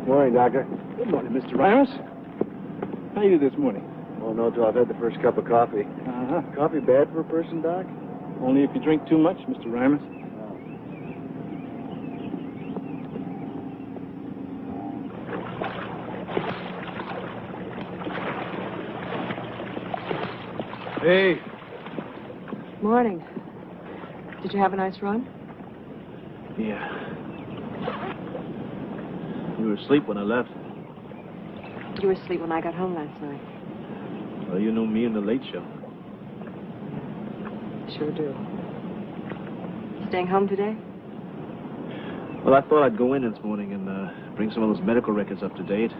Morning, Doctor. Good morning, Mr. Ramos. How are you this morning? Well, no, till I've had the first cup of coffee. Uh-huh. Coffee bad for a person, Doc? Only if you drink too much, Mr. Ramos. Hey. Morning. Did you have a nice run? Yeah. You were asleep when I left. You were asleep when I got home last night. Well, you know me and the Late Show. Sure do. Staying home today? Well, I thought I'd go in this morning and bring some of those medical records up to date.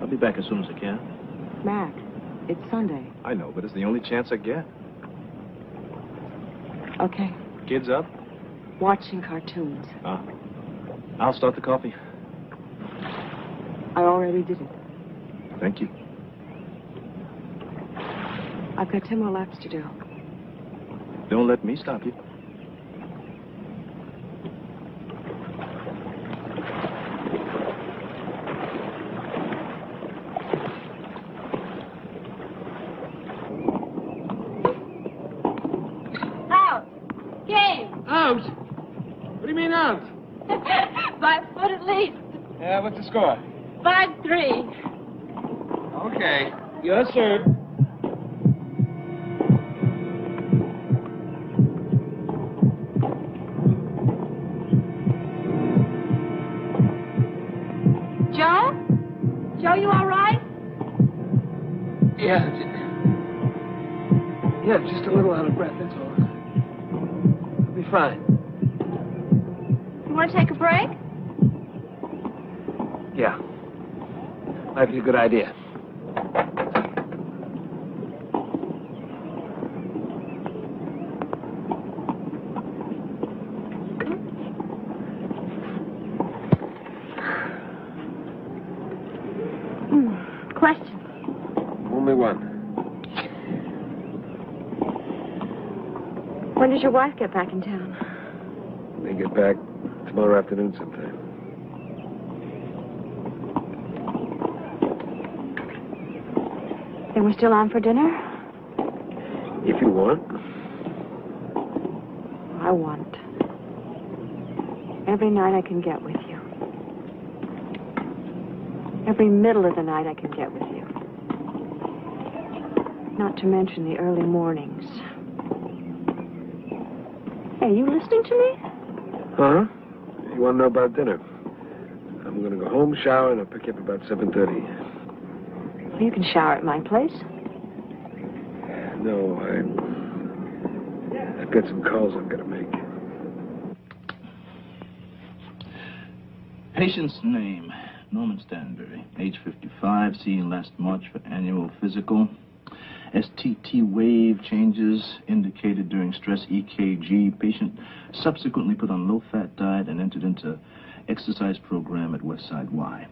I'll be back as soon as I can. Mac, it's Sunday. I know, but it's the only chance I get. Okay. Kids up? Watching cartoons. I'll start the coffee. I already did it. Thank you. I've got 10 more laps to do. Don't let me stop you. Out! Game! Out? What do you mean out? 5 foot at least. Yeah, what's the score? 5-3. Okay. Yes, sir. Joe? Joe, you all right? Yeah, just a little out of breath, that's all. I'll be fine. You want to take a break? Yeah. Might be a good idea. Question. Only one. When does your wife get back in town? They get back tomorrow afternoon sometime. Then we're still on for dinner? If you want. I want. Every night I can get with you. Every middle of the night I can get with you. Not to mention the early mornings. Hey, you listening to me? Huh? You want to know about dinner? I'm going to go home, shower, and I'll pick you up about 7:30. Well, you can shower at my place. No, I've got some calls I've got to make. Patient's name, Norman Stanbury, age 55, seen last March for annual physical. STT wave changes indicated during stress EKG. Patient subsequently put on low-fat diet and entered into exercise program at Westside Y.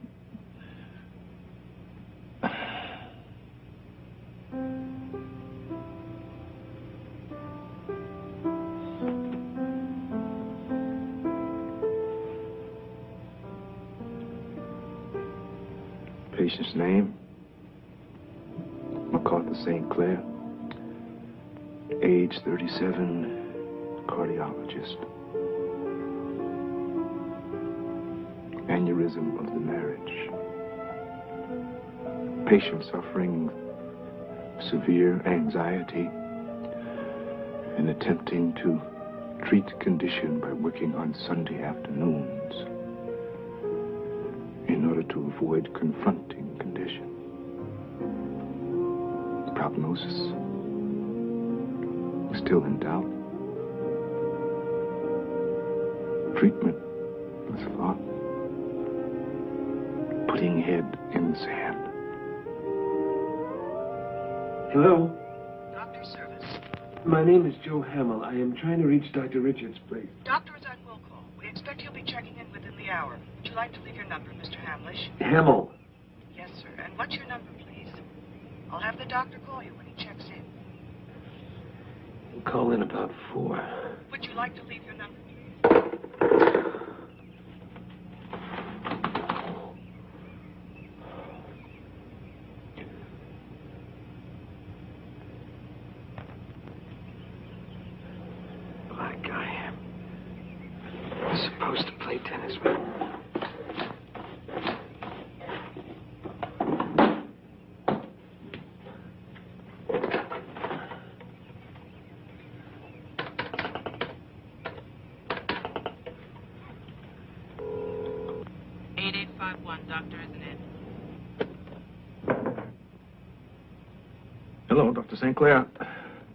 Patient's name? MacArthur St. Clair. Age 37, cardiologist. Aneurysm of the marriage. Patient suffering severe anxiety and attempting to treat condition by working on Sunday afternoons in order to avoid confronting condition. Prognosis still in doubt. Treatment was fun. Putting head in the sand. Hello? Doctor service. My name is Joe Hamill. I am trying to reach Dr. Richards, please. Doctor is on will call. We expect he'll be checking in within the hour. Would you like to leave your number, Mr. Hamlish? Hamill. Yes, sir. And what's your number, please? I'll have the doctor call you when he checks in. He'll call in about 4. Would you like to leave your number, please? Black guy. He's supposed to play tennis with. Doctor isn't in. Hello, Dr. St. Clair.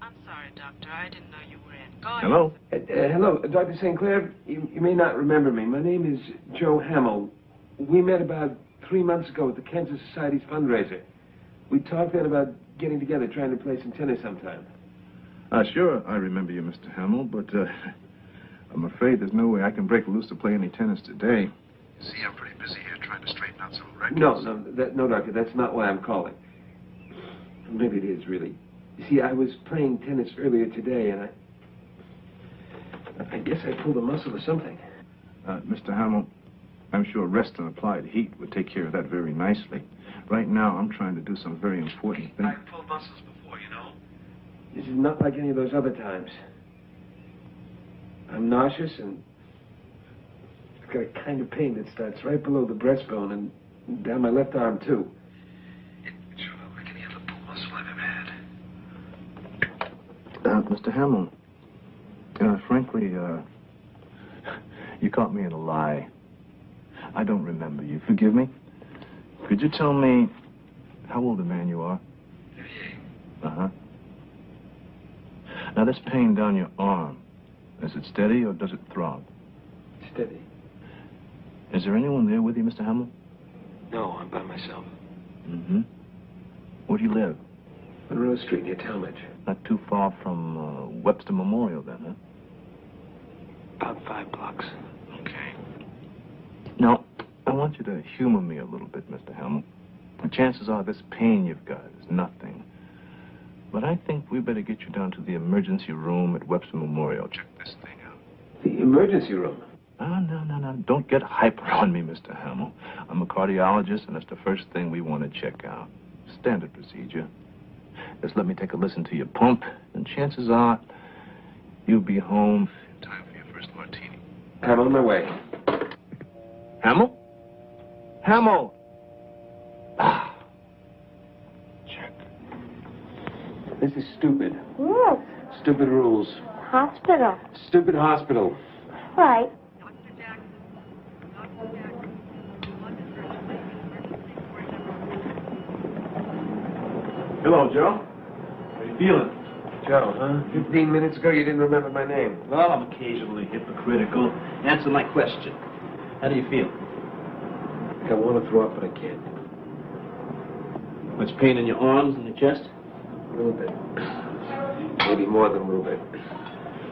I'm sorry, Doctor. I didn't know you were in. Go ahead. Hello? Hello, Dr. St. Clair. You may not remember me. My name is Joe Hamill. We met about 3 months ago at the Cancer Society's fundraiser. We talked then about getting together, trying to play some tennis sometime. Sure, I remember you, Mr. Hamill, but I'm afraid there's no way I can break loose to play any tennis today. You see, I'm pretty busy here trying to straighten out some records. No, Doctor, that's not why I'm calling. Maybe it is, really. You see, I was playing tennis earlier today, and I guess I pulled a muscle or something. Mr. Hamill, I'm sure rest and applied heat would take care of that very nicely. Right now, I'm trying to do some very important things. I've pulled muscles before, you know. This is not like any of those other times. I'm nauseous, and I've got a kind of pain that starts right below the breastbone and down my left arm, too. It sure looked like any other pull muscle I've ever had. Mr. Hamill, frankly, you caught me in a lie. I don't remember you. Forgive me. Could you tell me how old a man you are? 38. Uh-huh. Now, this pain down your arm, is it steady or does it throb? Steady. Is there anyone there with you, Mr. Hamill? No, I'm by myself. Mm-hmm. Where do you live? Monroe Street, near Talmadge. Not too far from Webster Memorial, then, huh? About 5 blocks. Okay. Now, I want you to humor me a little bit, Mr. Hamill. The chances are this pain you've got is nothing. But I think we better get you down to the emergency room at Webster Memorial. Check this thing out. The emergency room? No. Don't get hyper on me, Mr. Hamill. I'm a cardiologist, and that's the first thing we want to check out. Standard procedure. Just let me take a listen to your pump, and chances are you'll be home in time for your first martini. I'm on my way. Hamill? Hamill! Ah. Check. This is stupid. Yes. Stupid rules. Hospital. Stupid hospital. Right. Hello, Joe. How you feeling? Joe, huh? 15 minutes ago, you didn't remember my name. Well, I'm occasionally hypocritical. Answer my question. How do you feel? I want to throw up, but I can't. Much pain in your arms and your chest? A little bit. Maybe more than a little bit.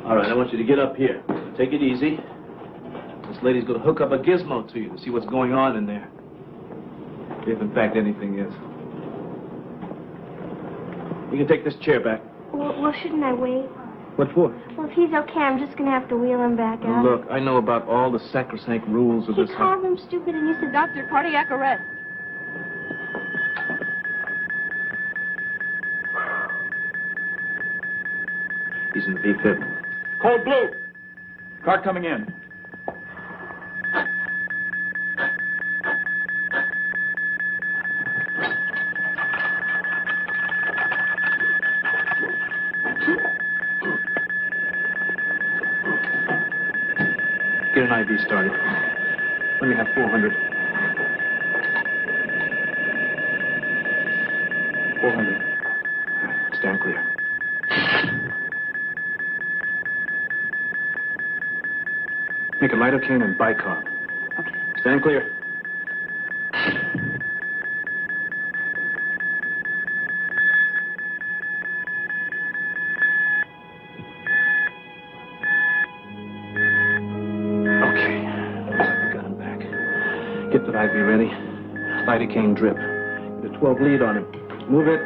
All right, I want you to get up here. Take it easy. This lady's going to hook up a gizmo to you to see what's going on in there. If, in fact, anything is. You can take this chair back. Well, shouldn't I wait? What for? Well, if he's okay, I'm just going to have to wheel him back out. Look, I know about all the sacrosanct rules of He this house. called him stupid and you said, Doctor, cardiac arrest. He's in the V-fib. Code blue. Car coming in. get an IV started. Let me have 400. 400. Stand clear. Make a lidocaine and bicarb. Okay. Stand clear. Okay. Looks like we got him back. Get that IV ready. Lidocaine drip. Get a 12 lead on him. Move it.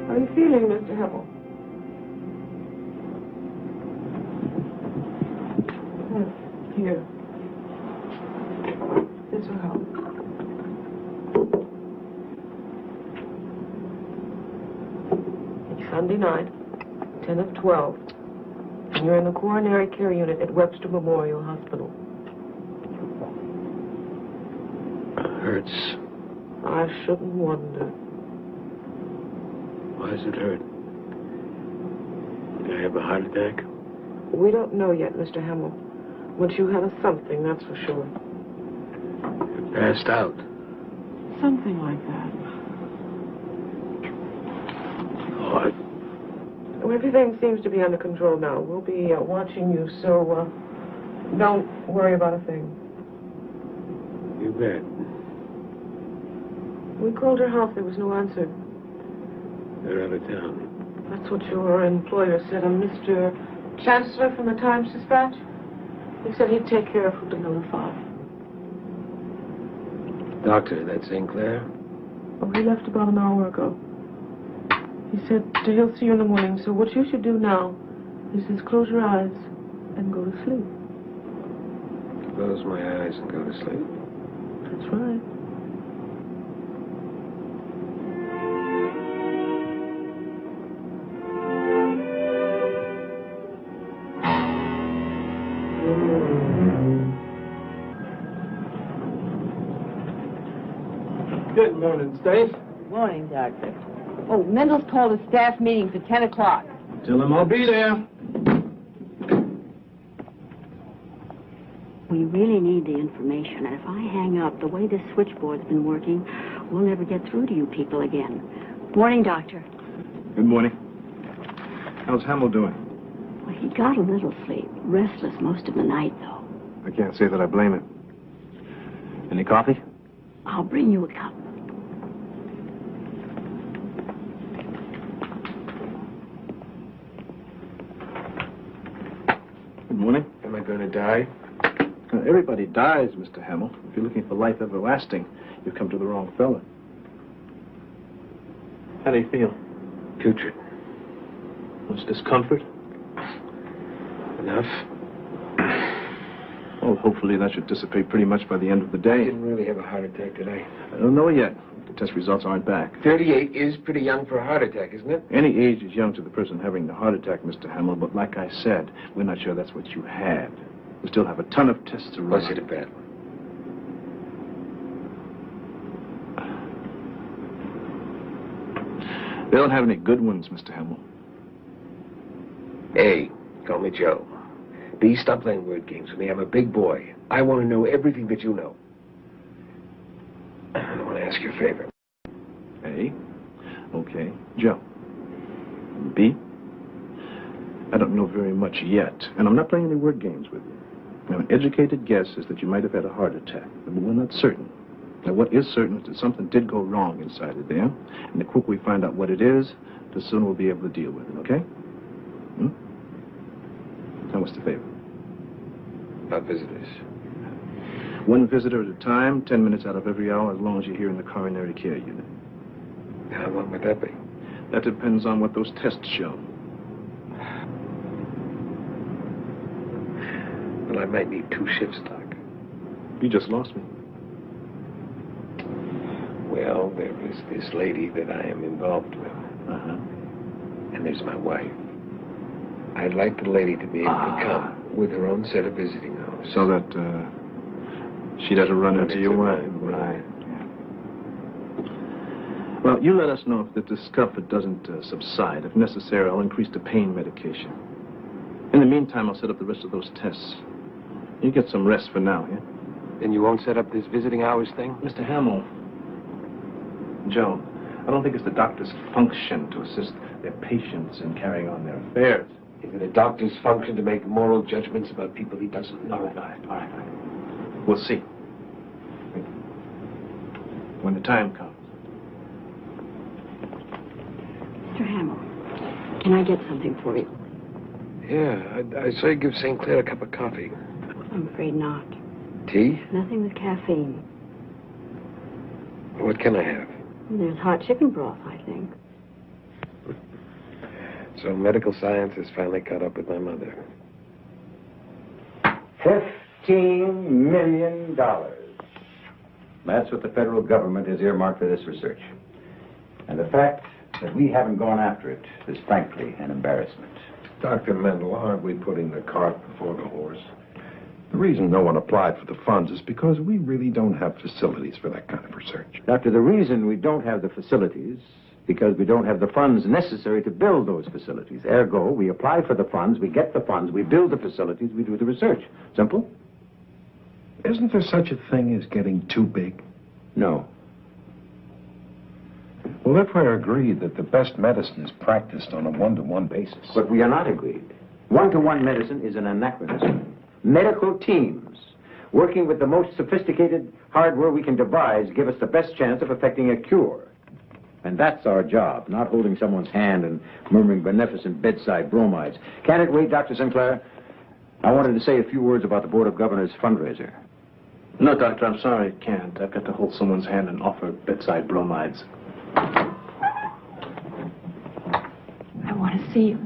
How are you feeling, Mr. Hamill? Here. This will help. It's Sunday night, 10 of 12. And you're in the coronary care unit at Webster Memorial Hospital. Hurts. I shouldn't wonder. Why does it hurt? Did I have a heart attack? We don't know yet, Mr. Hamill. Once you had a something, that's for sure. I passed out. Something like that. What? Well, everything seems to be under control now. We'll be watching you, so don't worry about a thing. You bet. We called her house. There was no answer. They're out of town. That's what your employer said. And Mr. Chancellor from the Times-Dispatch? He said he'd take care of who to notify. Doctor, that's St. Clair? Oh, he left about an hour ago. He said he'll see you in the morning, so what you should do now is just close your eyes and go to sleep. Close my eyes and go to sleep. That's right. Good morning, Stace. Morning, Doctor. Oh, Mendel's called a staff meeting for 10 o'clock. Tell him I'll be there. We really need the information, and if I hang up, the way this switchboard's been working, we'll never get through to you people again. Morning, Doctor. Good morning. How's Hamill doing? Well, he got a little sleep. Restless most of the night, though. I can't say that I blame him. Any coffee? I'll bring you a cup. Good morning. Am I going to die? Everybody dies, Mr. Hamill. If you're looking for life everlasting, you've come to the wrong fella. How do you feel? Putrid. Much discomfort? Enough. Well, hopefully that should dissipate pretty much by the end of the I day. didn't really have a heart attack today. I don't know yet. The test results aren't back. 38 is pretty young for a heart attack, isn't it? Any age is young to the person having the heart attack, Mr. Hamill, but like I said, we're not sure that's what you had. We still have a ton of tests to run. What's it about? They don't have any good ones, Mr. Hamill. Hey, call me Joe. B, stop playing word games with me. I'm a big boy. I want to know everything that you know. I want to ask you a favor. A. Okay. Joe. B. I don't know very much yet, and I'm not playing any word games with you. Now, an educated guess is that you might have had a heart attack, but we're not certain. Now, what is certain is that something did go wrong inside of there, and the quicker we find out what it is, the sooner we'll be able to deal with it, okay? Now, what's the favor? About visitors. One visitor at a time, 10 minutes out of every hour, as long as you're here in the coronary care unit. How long would that be? That depends on what those tests show. I might need 2 shifts, Doc. You just lost me. Well, there is this lady that I am involved with. Uh-huh. And there's my wife. I'd like the lady to be able to come with her own set of visiting hours. So that, she doesn't run into your wife. Right. Well, you let us know if the discomfort doesn't subside. If necessary, I'll increase the pain medication. In the meantime, I'll set up the rest of those tests. You get some rest for now, yeah? Then you won't set up this visiting hours thing? Mr. Hamill, Joe, I don't think it's the doctor's function to assist their patients in carrying on their affairs. Is it a doctor's function to make moral judgments about people he doesn't know? All right. We'll see. When the time comes. Mr. Hamill, can I get something for you? Yeah, I saw you give St. Clair a cup of coffee. I'm afraid not. Tea? Nothing with caffeine. What can I have? There's hot chicken broth, I think. So medical science has finally caught up with my mother. $15 million. That's what the federal government has earmarked for this research. And the fact that we haven't gone after it is frankly an embarrassment. Dr. Mendel, aren't we putting the cart before the horse? The reason no one applied for the funds is because we really don't have facilities for that kind of research. Doctor, the reason we don't have the facilities, because we don't have the funds necessary to build those facilities. Ergo, we apply for the funds, we get the funds, we build the facilities, we do the research. Simple? Isn't there such a thing as getting too big? No. Well, if we're agreed that the best medicine is practiced on a one-to-one basis. But we are not agreed. One-to-one medicine is an anachronism. Medical teams, working with the most sophisticated hardware we can devise, give us the best chance of effecting a cure. And that's our job, not holding someone's hand and murmuring beneficent bedside bromides. Can it wait, Dr. Sinclair? I wanted to say a few words about the Board of Governors fundraiser. No, Doctor, I'm sorry, I can't. I've got to hold someone's hand and offer bedside bromides. I want to see him.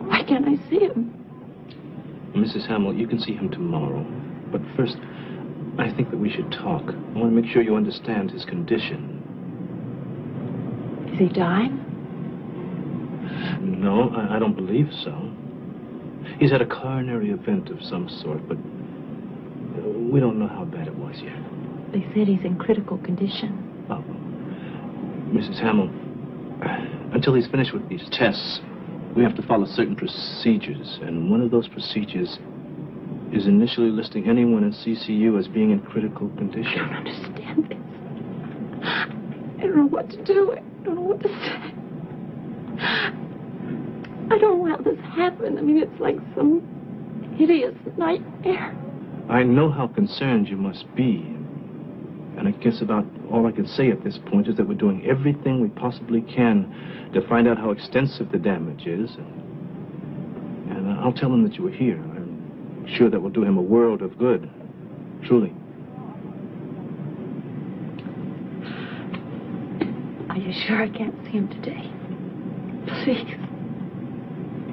Why can't I see him? Mrs. Hamill, you can see him tomorrow. But first, I think that we should talk. I want to make sure you understand his condition. Is he dying? No, I don't believe so. He's had a coronary event of some sort, but we don't know how bad it was yet. They said he's in critical condition. Oh, Mrs. Hamill, until he's finished with these tests, we have to follow certain procedures, and one of those procedures is initially listing anyone in CCU as being in critical condition. I don't understand this. I don't know what to do. I don't know what to say. I don't know how this happened. I mean, it's like some hideous nightmare. I know how concerned you must be, and I guess about all I can say at this point is that we're doing everything we possibly can to find out how extensive the damage is, and I'll tell him that you were here. I'm sure that will do him a world of good, truly. Are you sure I can't see him today? Please.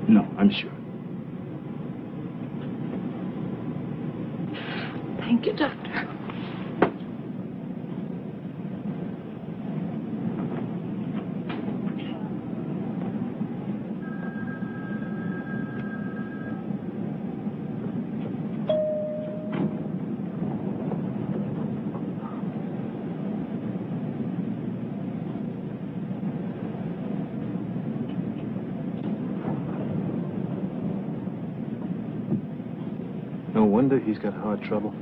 No, I'm sure. Thank you, Doctor. No wonder he's got heart trouble.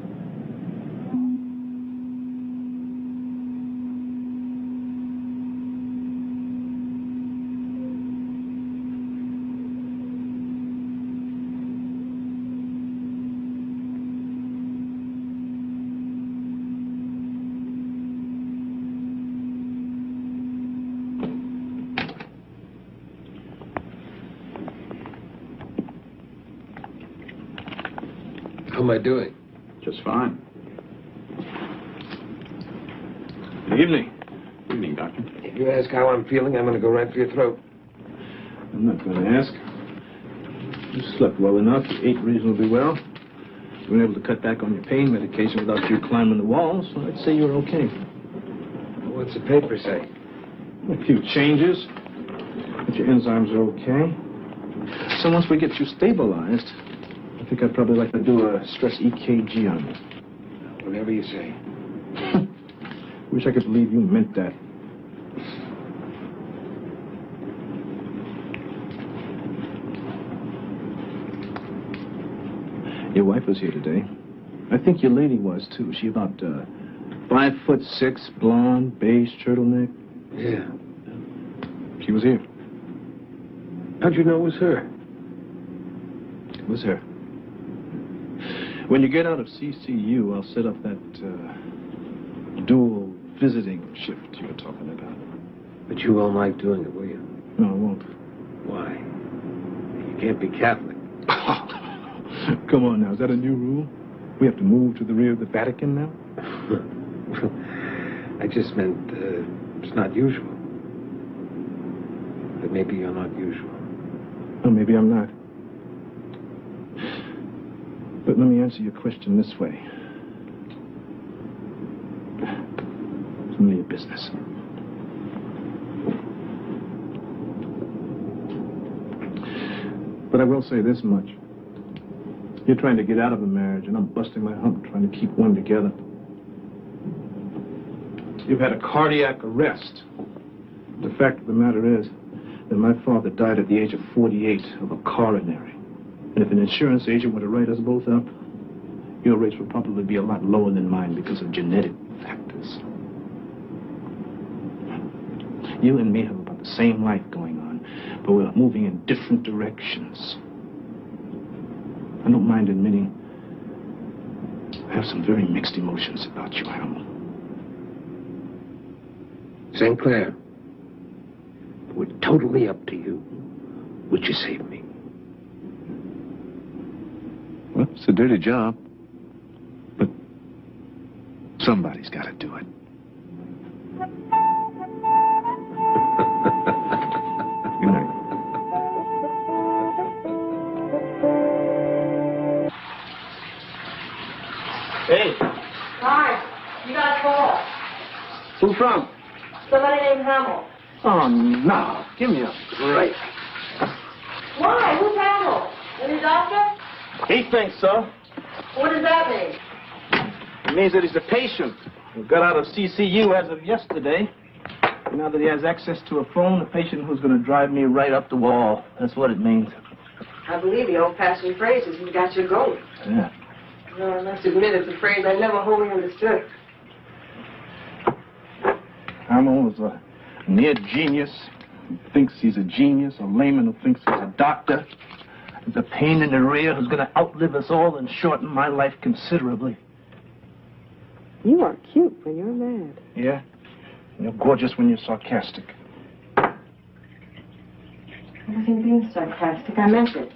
How am I doing? Just fine. Good evening. Good evening, Doctor. If you ask how I'm feeling, I'm going to go right for your throat. I'm not going to ask. You slept well enough. You ate reasonably well. You've been able to cut back on your pain medication without you climbing the walls, so I'd say you're okay. What's the paper say? A few changes, but your enzymes are okay. So once we get you stabilized, I think I'd probably like to do a stress EKG on you. Whatever you say. Wish I could believe you meant that. Your wife was here today. I think your lady was, too. She about 5'6", blonde, beige turtleneck. Yeah. She was here. How'd you know it was her? It was her. When you get out of CCU, I'll set up that dual visiting shift you were talking about. But you won't like doing it, will you? No, I won't. Why? You can't be Catholic. Come on now, is that a new rule? We have to move to the rear of the Vatican now? I just meant it's not usual. But maybe you're not usual. Or maybe I'm not. But let me answer your question this way. It's none of your business. But I will say this much. You're trying to get out of a marriage, and I'm busting my hump trying to keep one together. You've had a cardiac arrest. The fact of the matter is that my father died at the age of 48 of a coronary. And if an insurance agent were to write us both up, your rates would probably be a lot lower than mine because of genetic factors. You and me have about the same life going on, but we're moving in different directions. I don't mind admitting I have some very mixed emotions about you, Hamill. St. Clair, we're totally up to you. Would you save me? Well, it's a dirty job. But somebody's got to do it. Good night. Hey. Hi. You got a call. Who from? Somebody named Hamill. Oh, no. Give me a break. Why? Who's Hamill? Is he a doctor? He thinks so. What does that mean? It means that he's a patient who got out of CCU as of yesterday. Now that he has access to a phone, a patient who's going to drive me right up the wall. That's what it means. I believe the old-fashioned phrase is you got your goat. Yeah. No, I must admit it's a phrase I never wholly understood. Hamill is a near genius who thinks he's a genius, a layman who thinks he's a doctor. He's a pain in the rear who's going to outlive us all and shorten my life considerably. You are cute when you're mad. Yeah? You're gorgeous when you're sarcastic. I wasn't being sarcastic. I meant it.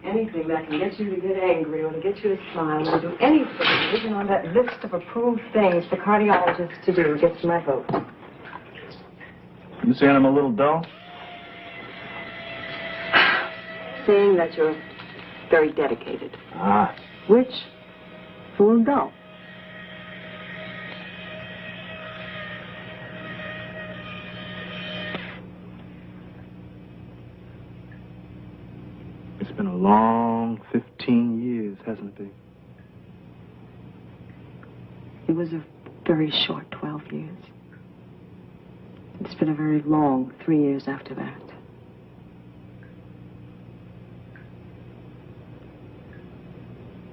Anything that can get you to get angry or to get you to smile or do anything, even on that list of approved things for cardiologists to do, gets my vote. You saying I'm a little dull? Saying that you're very dedicated. Ah. Which, full dull. It's been a long 15 years, hasn't it? It was a very short 12 years. It's been a very long 3 years after that.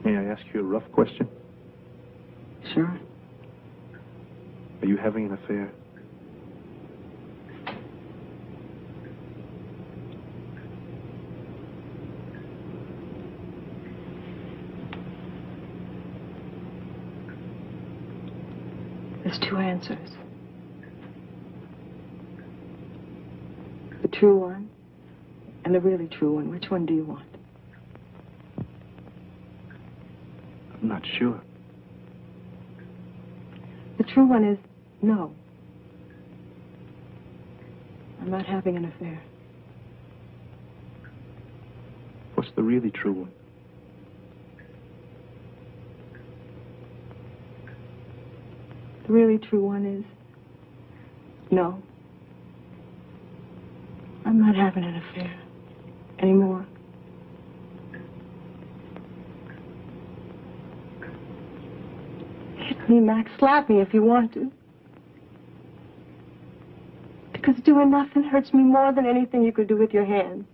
May I ask you a rough question? Sure. Are you having an affair? There's two answers. The true one and the really true one. Which one do you want? I'm not sure. The true one is no. I'm not having an affair. What's the really true one? The really true one is, no. I'm not having an affair anymore. Hit me, Max. Slap me if you want to. Because doing nothing hurts me more than anything you could do with your hands.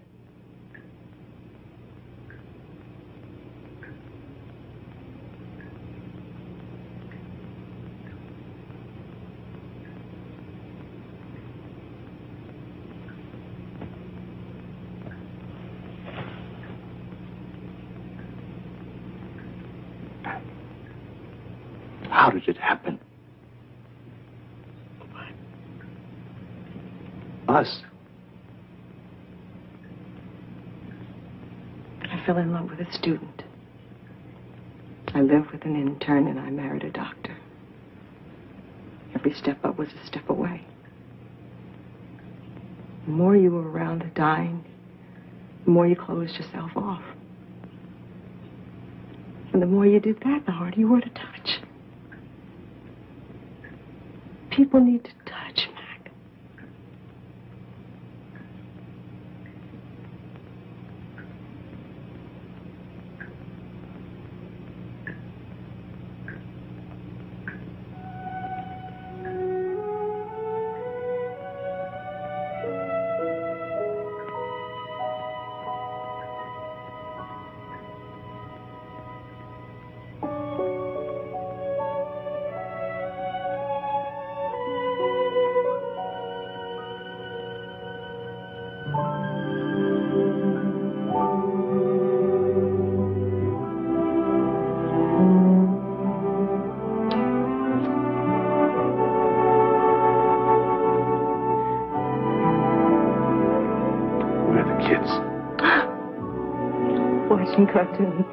How did it happen? Us. I fell in love with a student. I lived with an intern and I married a doctor. Every step up was a step away. The more you were around dying, the more you closed yourself off. And the more you did that, the harder you were to touch. People need to touch, Mac. Watching cartoons.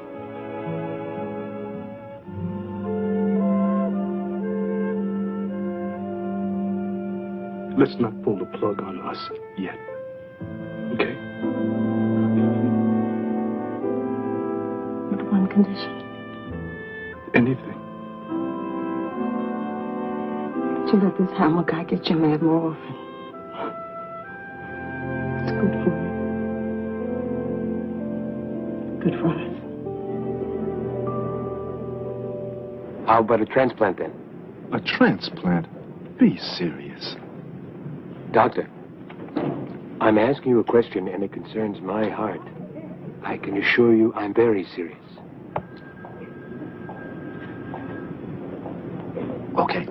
Let's not pull the plug on us yet. Okay? With one condition. Anything. To let this Hamill guy get you mad more often. It's good for you. Good for us. How about a transplant then? A transplant? Be serious. Doctor, I'm asking you a question and it concerns my heart. I can assure you I'm very serious. Okay.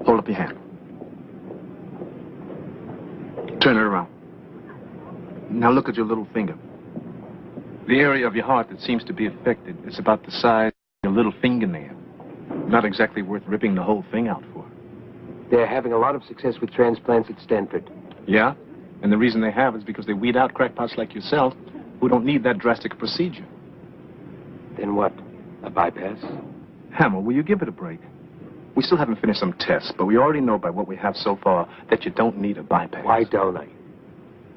Hold up your hand. Turn it around. Now look at your little finger. The area of your heart that seems to be affected is about the size of your little fingernail. Not exactly worth ripping the whole thing out for. They're having a lot of success with transplants at Stanford. Yeah? And the reason they have is because they weed out crackpots like yourself who don't need that drastic procedure. Then what? A bypass? Hamill, will you give it a break? We still haven't finished some tests, but we already know by what we have so far that you don't need a bypass. Why don't I?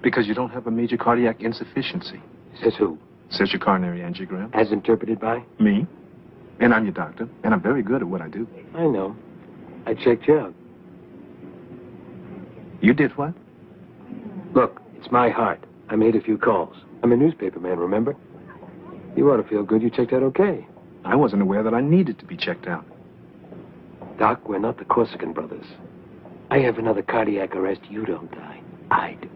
Because you don't have a major cardiac insufficiency. Says who? Says your coronary angiogram. As interpreted by? Me. And I'm your doctor, and I'm very good at what I do. I know. I checked you out. You did what? Look, it's my heart. I made a few calls. I'm a newspaper man, remember? You ought to feel good you checked out okay. I wasn't aware that I needed to be checked out. Doc, we're not the Corsican brothers. I have another cardiac arrest. You don't die. I do.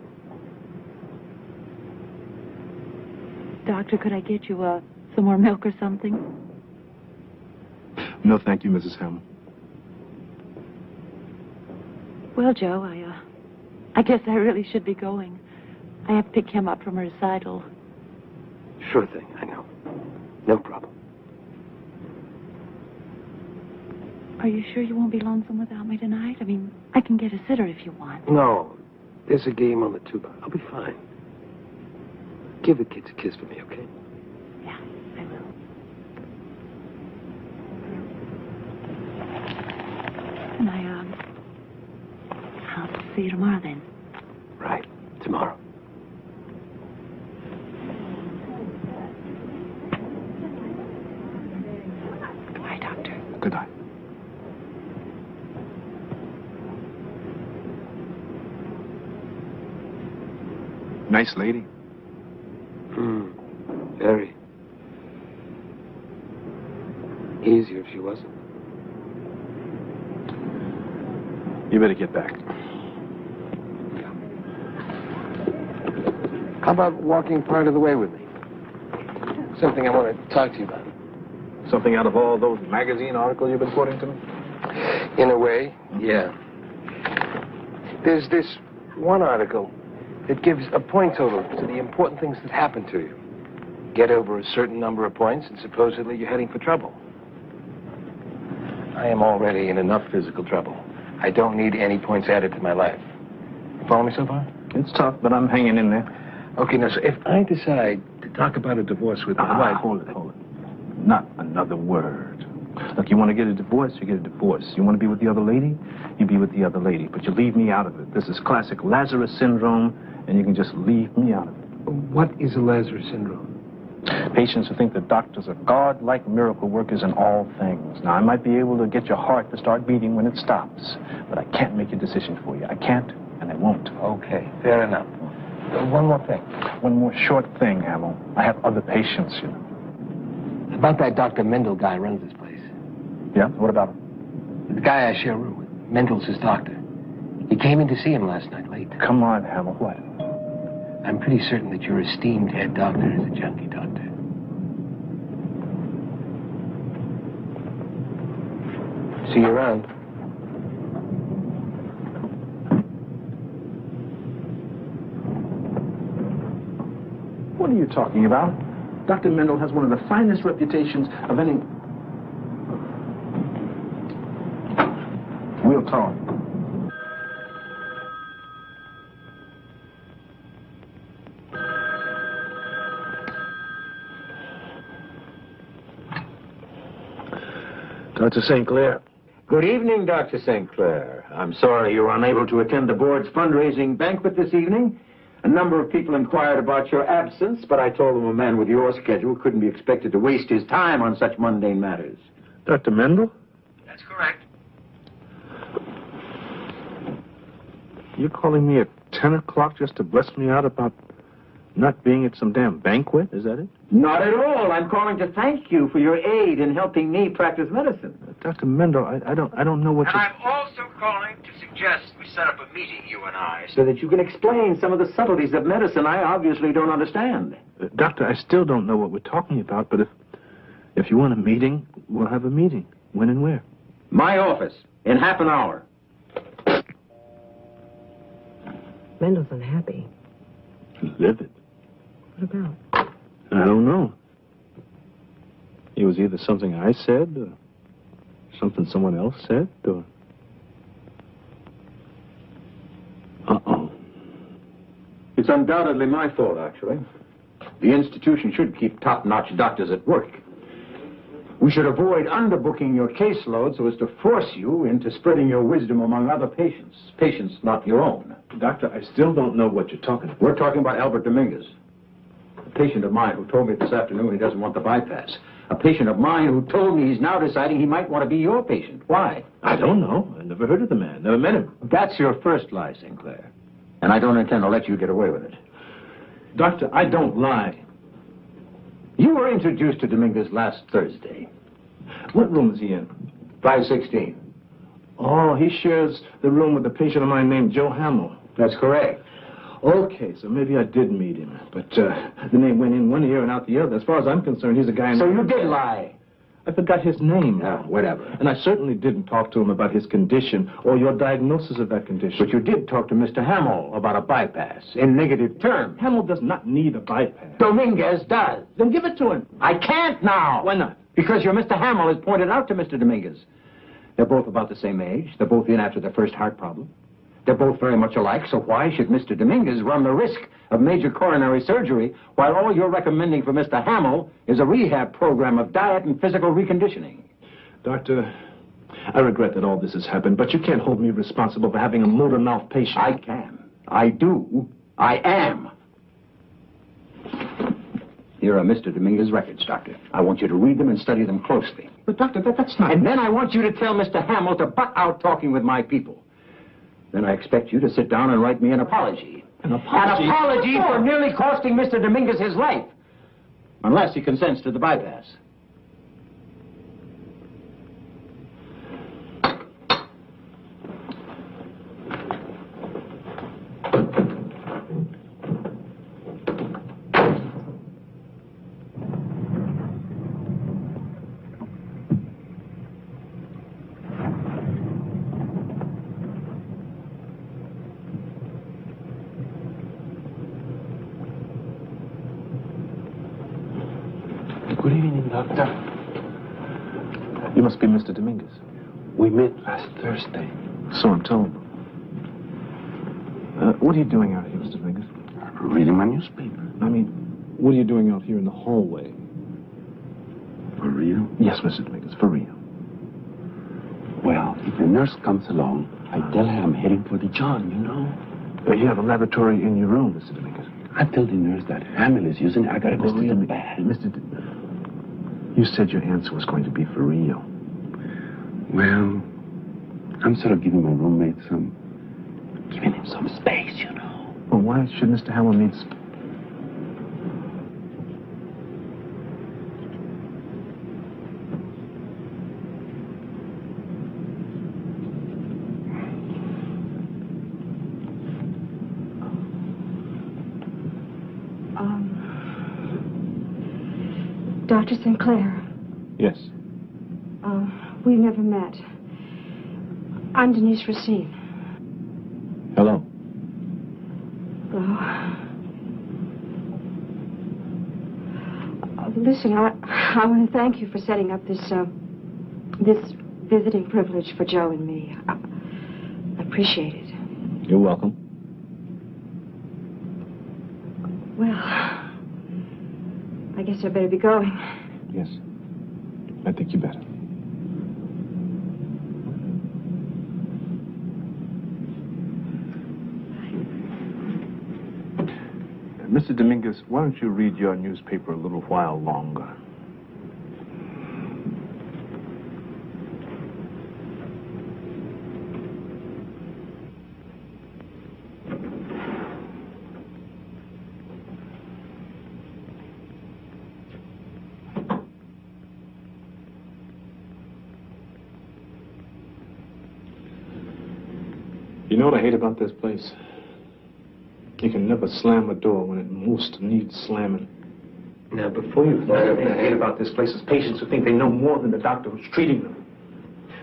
Doctor, could I get you some more milk or something? No, thank you, Mrs. Hamill. Well, Joe, I guess I really should be going. I have to pick him up from a recital. Sure thing, I know. No problem. Are you sure you won't be lonesome without me tonight? I mean, I can get a sitter if you want. No. There's a game on the tuba. I'll be fine. Give the kids a kiss for me, okay? Yeah, I will. And I'll see you tomorrow then. Right. Tomorrow. Goodbye, Doctor. Good night. Nice lady. Very. Easier if she wasn't. You better get back. How about walking part of the way with me? Something I want to talk to you about. Something out of all those magazine articles you've been quoting to me? In a way, yeah. There's this one article that gives a point total to the important things that happen to you. Get over a certain number of points, and supposedly you're heading for trouble. I am already in enough physical trouble. I don't need any points added to my life. You follow me so far? It's tough, but I'm hanging in there. Okay, now, so if I decide to talk about a divorce with my wife... Hold it. Not another word. Look, you want to get a divorce, you get a divorce. You want to be with the other lady, you be with the other lady. But you leave me out of it. This is classic Lazarus Syndrome, and you can just leave me out of it. What is a Lazarus Syndrome? Patients who think that doctors are God-like miracle workers in all things. Now, I might be able to get your heart to start beating when it stops, but I can't make a decision for you. I can't, and I won't. Okay, fair enough. One more thing. One more short thing, Hamill. I have other patients, you know. About that Dr. Mendel guy who runs this place. Yeah? What about him? The guy I share a room with. Mendel's his doctor. He came in to see him last night late. Come on, Hamill. What? I'm pretty certain that your esteemed head doctor is a junkie doctor. See you around. What are you talking about? Dr. Mendel has one of the finest reputations of any... We'll talk. Dr. St. Clair. Good evening, Dr. St. Clair. I'm sorry you were unable to attend the board's fundraising banquet this evening. A number of people inquired about your absence, but I told them a man with your schedule couldn't be expected to waste his time on such mundane matters. Dr. Mendel? That's correct. You're calling me at 10 o'clock just to bless me out about not being at some damn banquet? Is that it? Not at all. I'm calling to thank you for your aid in helping me practice medicine. Dr. Mendel, I don't know what And I'm also calling to suggest we set up a meeting, you and I, so that you can explain some of the subtleties of medicine I obviously don't understand. Doctor, I still don't know what we're talking about, but if you want a meeting, we'll have a meeting. When and where? My office, in half an hour. Mendel's unhappy. Livid. What about? I don't know. It was either something I said, or something someone else said, or... Uh-oh. It's undoubtedly my fault, actually. The institution should keep top-notch doctors at work. We should avoid underbooking your caseload so as to force you into spreading your wisdom among other patients. Patients not your own. Doctor, I still don't know what you're talking about. We're talking about Albert Dominguez. A patient of mine who told me this afternoon he doesn't want the bypass. A patient of mine who told me he's now deciding he might want to be your patient. Why? I don't know. I never heard of the man. Never met him. That's your first lie, St. Clair. And I don't intend to let you get away with it. Doctor, I don't lie. You were introduced to Dominguez last Thursday. What room is he in? 516. Oh, he shares the room with a patient of mine named Joe Hamill. That's correct. Okay, so maybe I did meet him. But the name went in one ear and out the other. As far as I'm concerned, he's a guy... So you did lie. I forgot his name. Whatever. And I certainly didn't talk to him about his condition or your diagnosis of that condition. But you did talk to Mr. Hamill about a bypass in negative terms. Hamill does not need a bypass. Dominguez does. Then give it to him. I can't now. Why not? Because your Mr. Hamill has pointed out to Mr. Dominguez. They're both about the same age. They're both in after their first heart problem. They're both very much alike, so why should Mr. Dominguez run the risk of major coronary surgery while all you're recommending for Mr. Hamill is a rehab program of diet and physical reconditioning? Doctor, I regret that all this has happened, but you can't hold me responsible for having a motor mouth patient. I can. I do. I am. Here are Mr. Dominguez's records, Doctor. I want you to read them and study them closely. But, Doctor, that's not... And then I want you to tell Mr. Hamill to butt out talking with my people. Then I expect you to sit down and write me an apology. An apology? An apology for nearly costing Mr. Dominguez his life. Unless he consents to the bypass. Good evening, Doctor. You must be Mr. Dominguez. We met last Thursday. So I'm told. What are you doing out here, Mr. Dominguez? Reading my newspaper. I mean, what are you doing out here in the hallway? For real? Yes, Mr. Dominguez, for real. Well, if the nurse comes along, I tell her I'm heading for the John, you know. You have a laboratory in your room, Mr. Dominguez. I tell the nurse that Hamill is using it. I gotta go to the bath. You said your answer was going to be for real. Well, I'm sort of giving my roommate giving him some space, you know. Well, why should Mr. Hamill need space? Dr. Sinclair. Yes. We've never met. I'm Denise Racine. Hello. Hello. Listen, I want to thank you for setting up this visiting privilege for Joe and me. I appreciate it. You're welcome. Well, I guess I better be going. Yes. I think you better. Mr. Dominguez, why don't you read your newspaper a little while longer? You know what I hate about this place? You can never slam a door when it most needs slamming. Now, before you thought everything I hate about this place is patients who think they know more than the doctor who's treating them.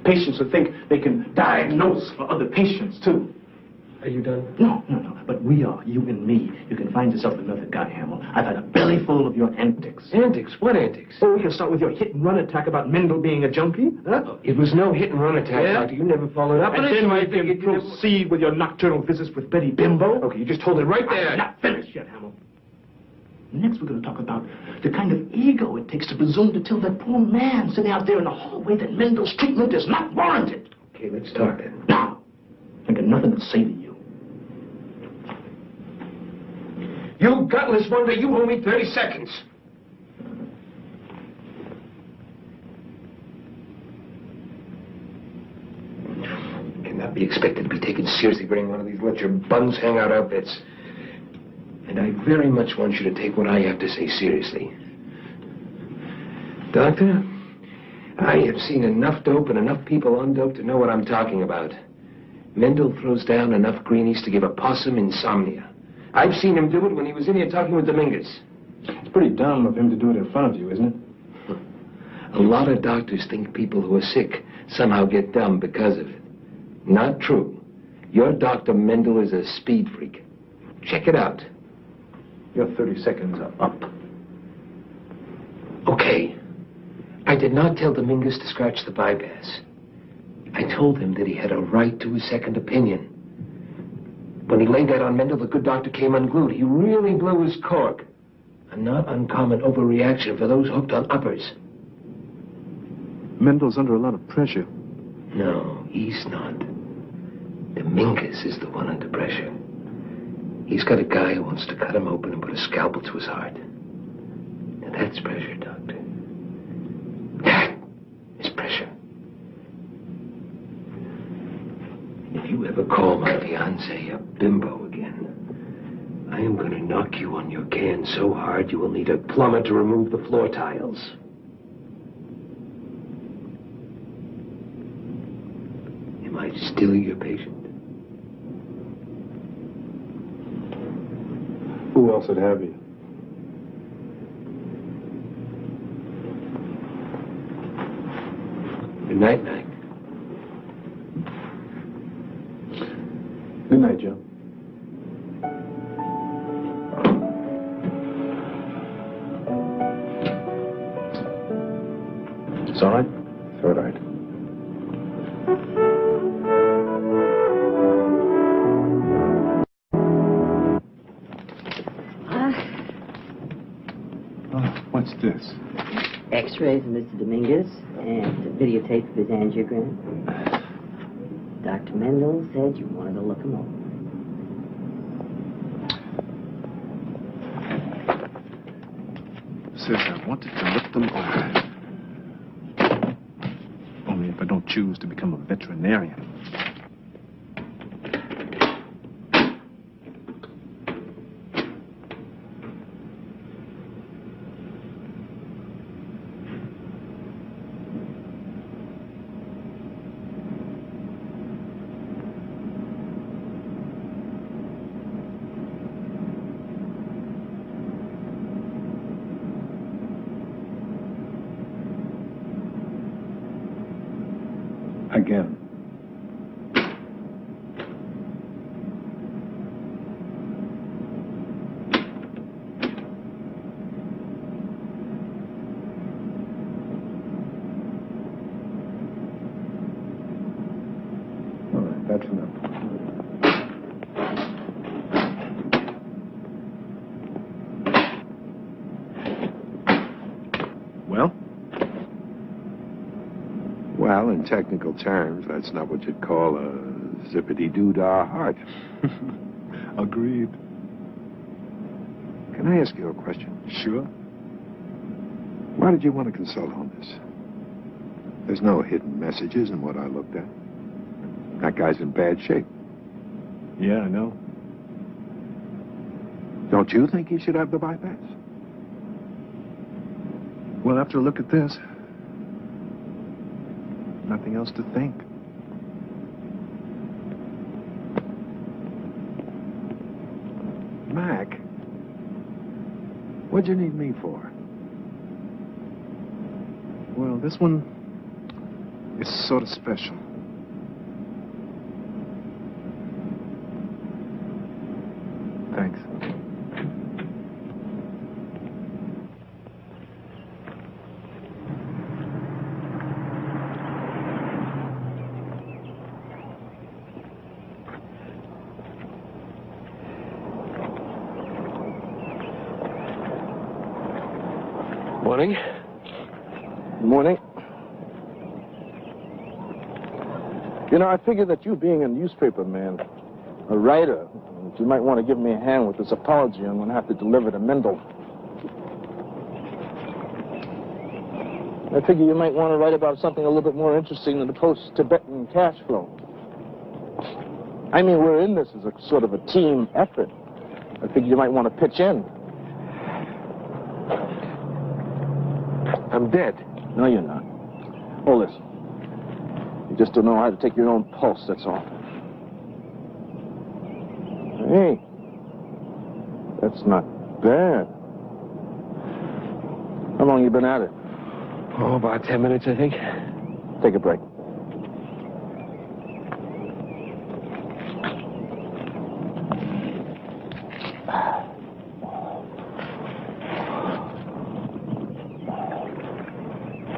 Patients who think they can diagnose for other patients, too. Are you done? No. But we are, you and me. You can find yourself another guy, Hamill. I've had a belly full of your antics. Antics? What antics? Oh, you can start with your hit-and-run attack about Mendel being a junkie, huh? Oh, it was no hit-and-run attack, Doctor. You never followed up on it. And then you can proceed with your nocturnal visits with Betty Bimbo. Okay, you just hold it right there. I'm not finished yet, Hamill. Next, we're going to talk about the kind of ego it takes to presume to tell that poor man sitting out there in the hallway that Mendel's treatment is not warranted. Okay, let's talk then. Now, I got nothing to say to you. You gutless wonder, you owe me 30 seconds. Cannot be expected to be taken seriously wearing one of these let-your-buns hang-out outfits. And I very much want you to take what I have to say seriously. Doctor, I have seen enough dope and enough people undoped to know what I'm talking about. Mendel throws down enough greenies to give a possum insomnia. I've seen him do it when he was in here talking with Dominguez. It's pretty dumb of him to do it in front of you, isn't it? A lot of doctors think people who are sick somehow get dumb because of it. Not true. Your Dr. Mendel is a speed freak. Check it out. Your 30 seconds are up. Okay. I did not tell Dominguez to scratch the bypass. I told him that he had a right to a second opinion. When he laid that on Mendel, the good doctor came unglued. He really blew his cork. A not uncommon overreaction for those hooked on uppers. Mendel's under a lot of pressure. No, he's not. Dominguez is the one under pressure. He's got a guy who wants to cut him open and put a scalpel to his heart. Now that's pressure, Doctor. That is pressure. If you ever call my fiancée a bimbo again, I am going to knock you on your can so hard you will need a plumber to remove the floor tiles. Am I still your patient? Who else would have you? Good night, Mac. Good night, Joe. It's all right? It's all right. What's this? X-rays of Mr. Dominguez and a videotape of his angiogram. Dr. Mendel said you wanted to look him over. Says I wanted to look them over. Only if I don't choose to become a veterinarian. Again. All right, that's enough. Well? Well, in technical terms, that's not what you'd call a zippity-doo-dah heart. Agreed. Can I ask you a question? Sure. Why did you want to consult on this? There's no hidden messages in what I looked at. That guy's in bad shape. Yeah, I know. Don't you think he should have the bypass? Well, after a look at this, nothing else to think. Mac, what'd you need me for? Well, this one is sort of special. Thanks. Morning. Morning. You know, I figure that you being a newspaper man, a writer, you might want to give me a hand with this apology I'm going to have to deliver to Mendel. I figure you might want to write about something a little bit more interesting than the post-Tibetan cash flow. I mean, we're in this as a sort of a team effort. I figure you might want to pitch in. I'm dead. No, you're not. Oh, listen. You just don't know how to take your own pulse, that's all. Hey, that's not bad. How long you been at it? Oh, about 10 minutes, I think. Take a break.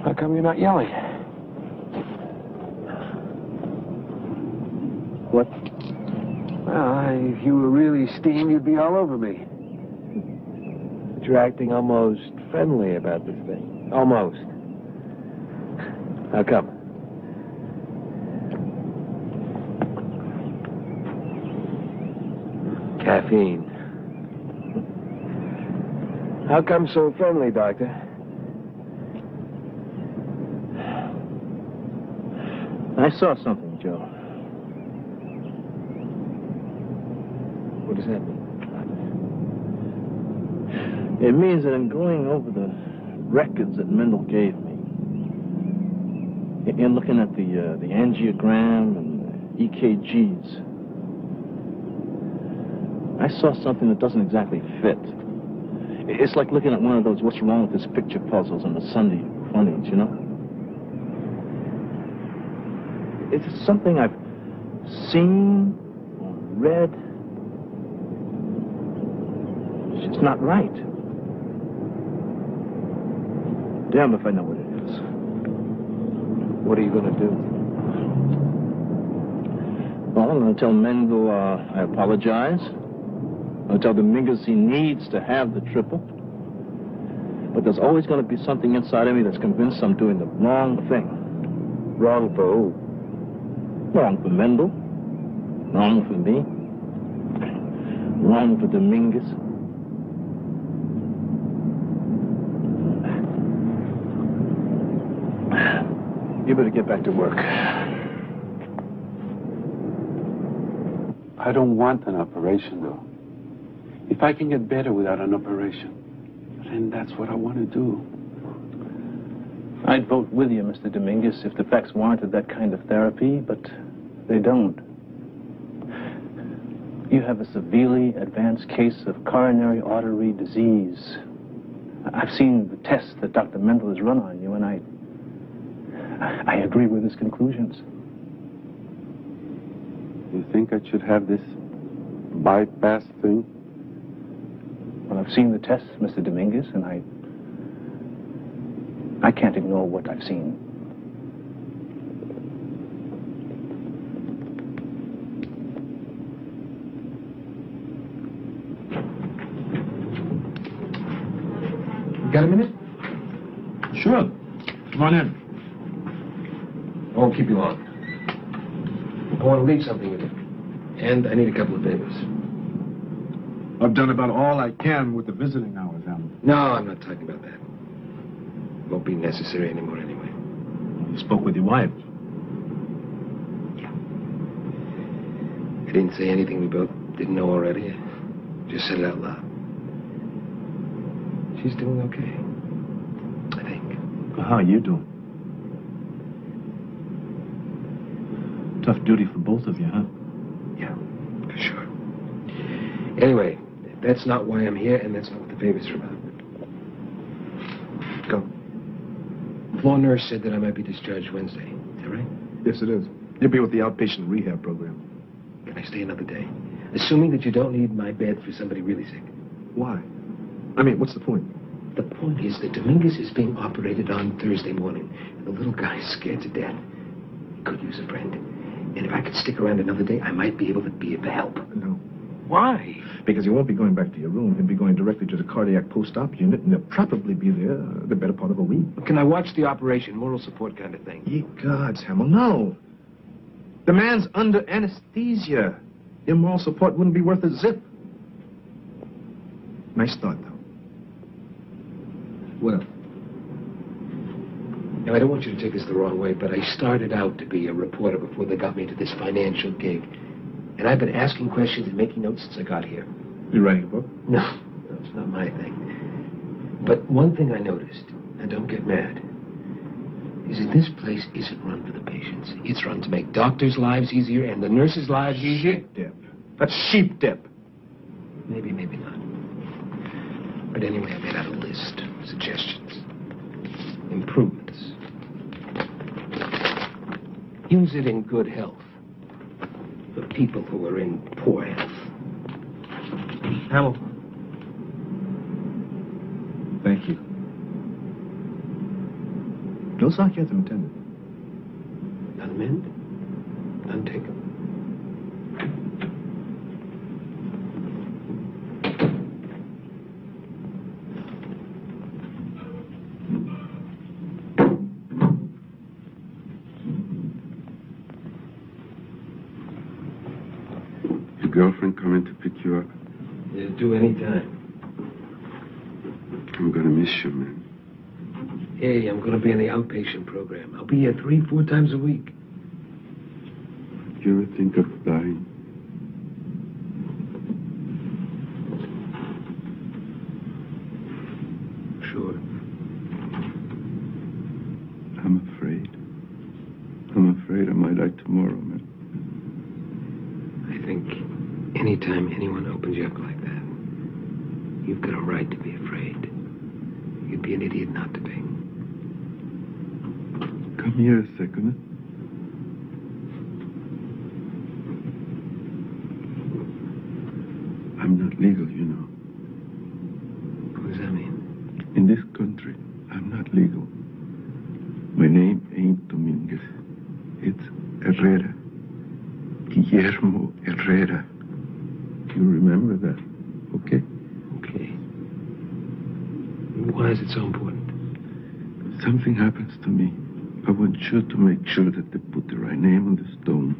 How come you're not yelling? What? Well, if you were really steamed, you'd be all over me. But you're acting almost friendly about this thing. Almost. How come? Caffeine. How come so friendly, Doctor? I saw something, Joe. What does that mean? It means that in going over the records that Mendel gave me, in looking at the angiogram and the EKGs, I saw something that doesn't exactly fit. It's like looking at one of those what's wrong with this picture puzzles on the Sunday funnies, you know? It's something I've seen or read. It's just not right. Damn if I know what it is. What are you going to do? Well, I'm going to tell Mendel I apologize. I'll tell Dominguez he needs to have the triple. But there's always going to be something inside of me that's convinced I'm doing the wrong thing. Wrong for who? Wrong for Mendel. Wrong for me. Wrong for Dominguez. You better get back to work. I don't want an operation, though. If I can get better without an operation, then that's what I want to do. I'd vote with you, Mr. Dominguez, if the facts warranted that kind of therapy, but they don't. You have a severely advanced case of coronary artery disease. I've seen the tests that Dr. Mendel has run on you, and I agree with his conclusions. You think I should have this bypass thing? Well, I've seen the tests, Mr. Dominguez, and I can't ignore what I've seen. Got a minute? Sure. Come on in. I won't keep you long. I want to leave something with you. And I need a couple of favors. I've done about all I can with the visiting hours, Alan. No, I'm not talking about that. Won't be necessary anymore anyway. You spoke with your wife. Yeah. I didn't say anything we both didn't know already. I just said it out loud. She's doing okay, I think. Well, how are you doing? Tough duty for both of you, huh? Yeah, for sure. Anyway, that's not why I'm here, and that's not what the favors are about. Go. The floor nurse said that I might be discharged Wednesday. Is that right? Yes, it is. You'll be with the outpatient rehab program. Can I stay another day? Assuming that you don't need my bed for somebody really sick. Why? I mean, what's the point? The point is that Dominguez is being operated on Thursday morning, and the little guy's scared to death. He could use a friend. And if I could stick around another day, I might be able to be of help. No. Why? Because you won't be going back to your room. You'll be going directly to the cardiac post-op unit, and they'll probably be there the better part of a week. Can I watch the operation, moral support kind of thing? Ye gods, Hamill, no. The man's under anesthesia. Your moral support wouldn't be worth a zip. Nice thought, though. Well, now I don't want you to take this the wrong way, but I started out to be a reporter before they got me to this financial gig. And I've been asking questions and making notes since I got here. You writing a book? No, it's not my thing. But one thing I noticed, and don't get mad, is that this place isn't run for the patients. It's run to make doctors' lives easier and the nurses' lives easier. Sheep dip. That's sheep dip. Maybe, maybe not. But anyway, I made out a list. Suggestions. Improvements. Use it in good health. For people who are in poor health. Hamill. Thank you. No sarcasm intended. None meant, none taken. Girlfriend coming to pick you up? Yeah, do any time. I'm gonna miss you, man. Hey, I'm going to be in the outpatient program. I'll be here 3-4 times a week. You ever think of dying? sure. I'm afraid. I'm afraid I might die tomorrow, man. I think anytime anyone opens you up like that, you've got a right to be afraid. You'd be an idiot not to be. Come here a second. I'm not legal, you know. What does that mean? In this country, I'm not legal. My name ain't Dominguez. It's Herrera. Guillermo Herrera. You remember that, okay? Okay. Why is it so important? If something happens to me, I want you to make sure that they put the right name on the stone.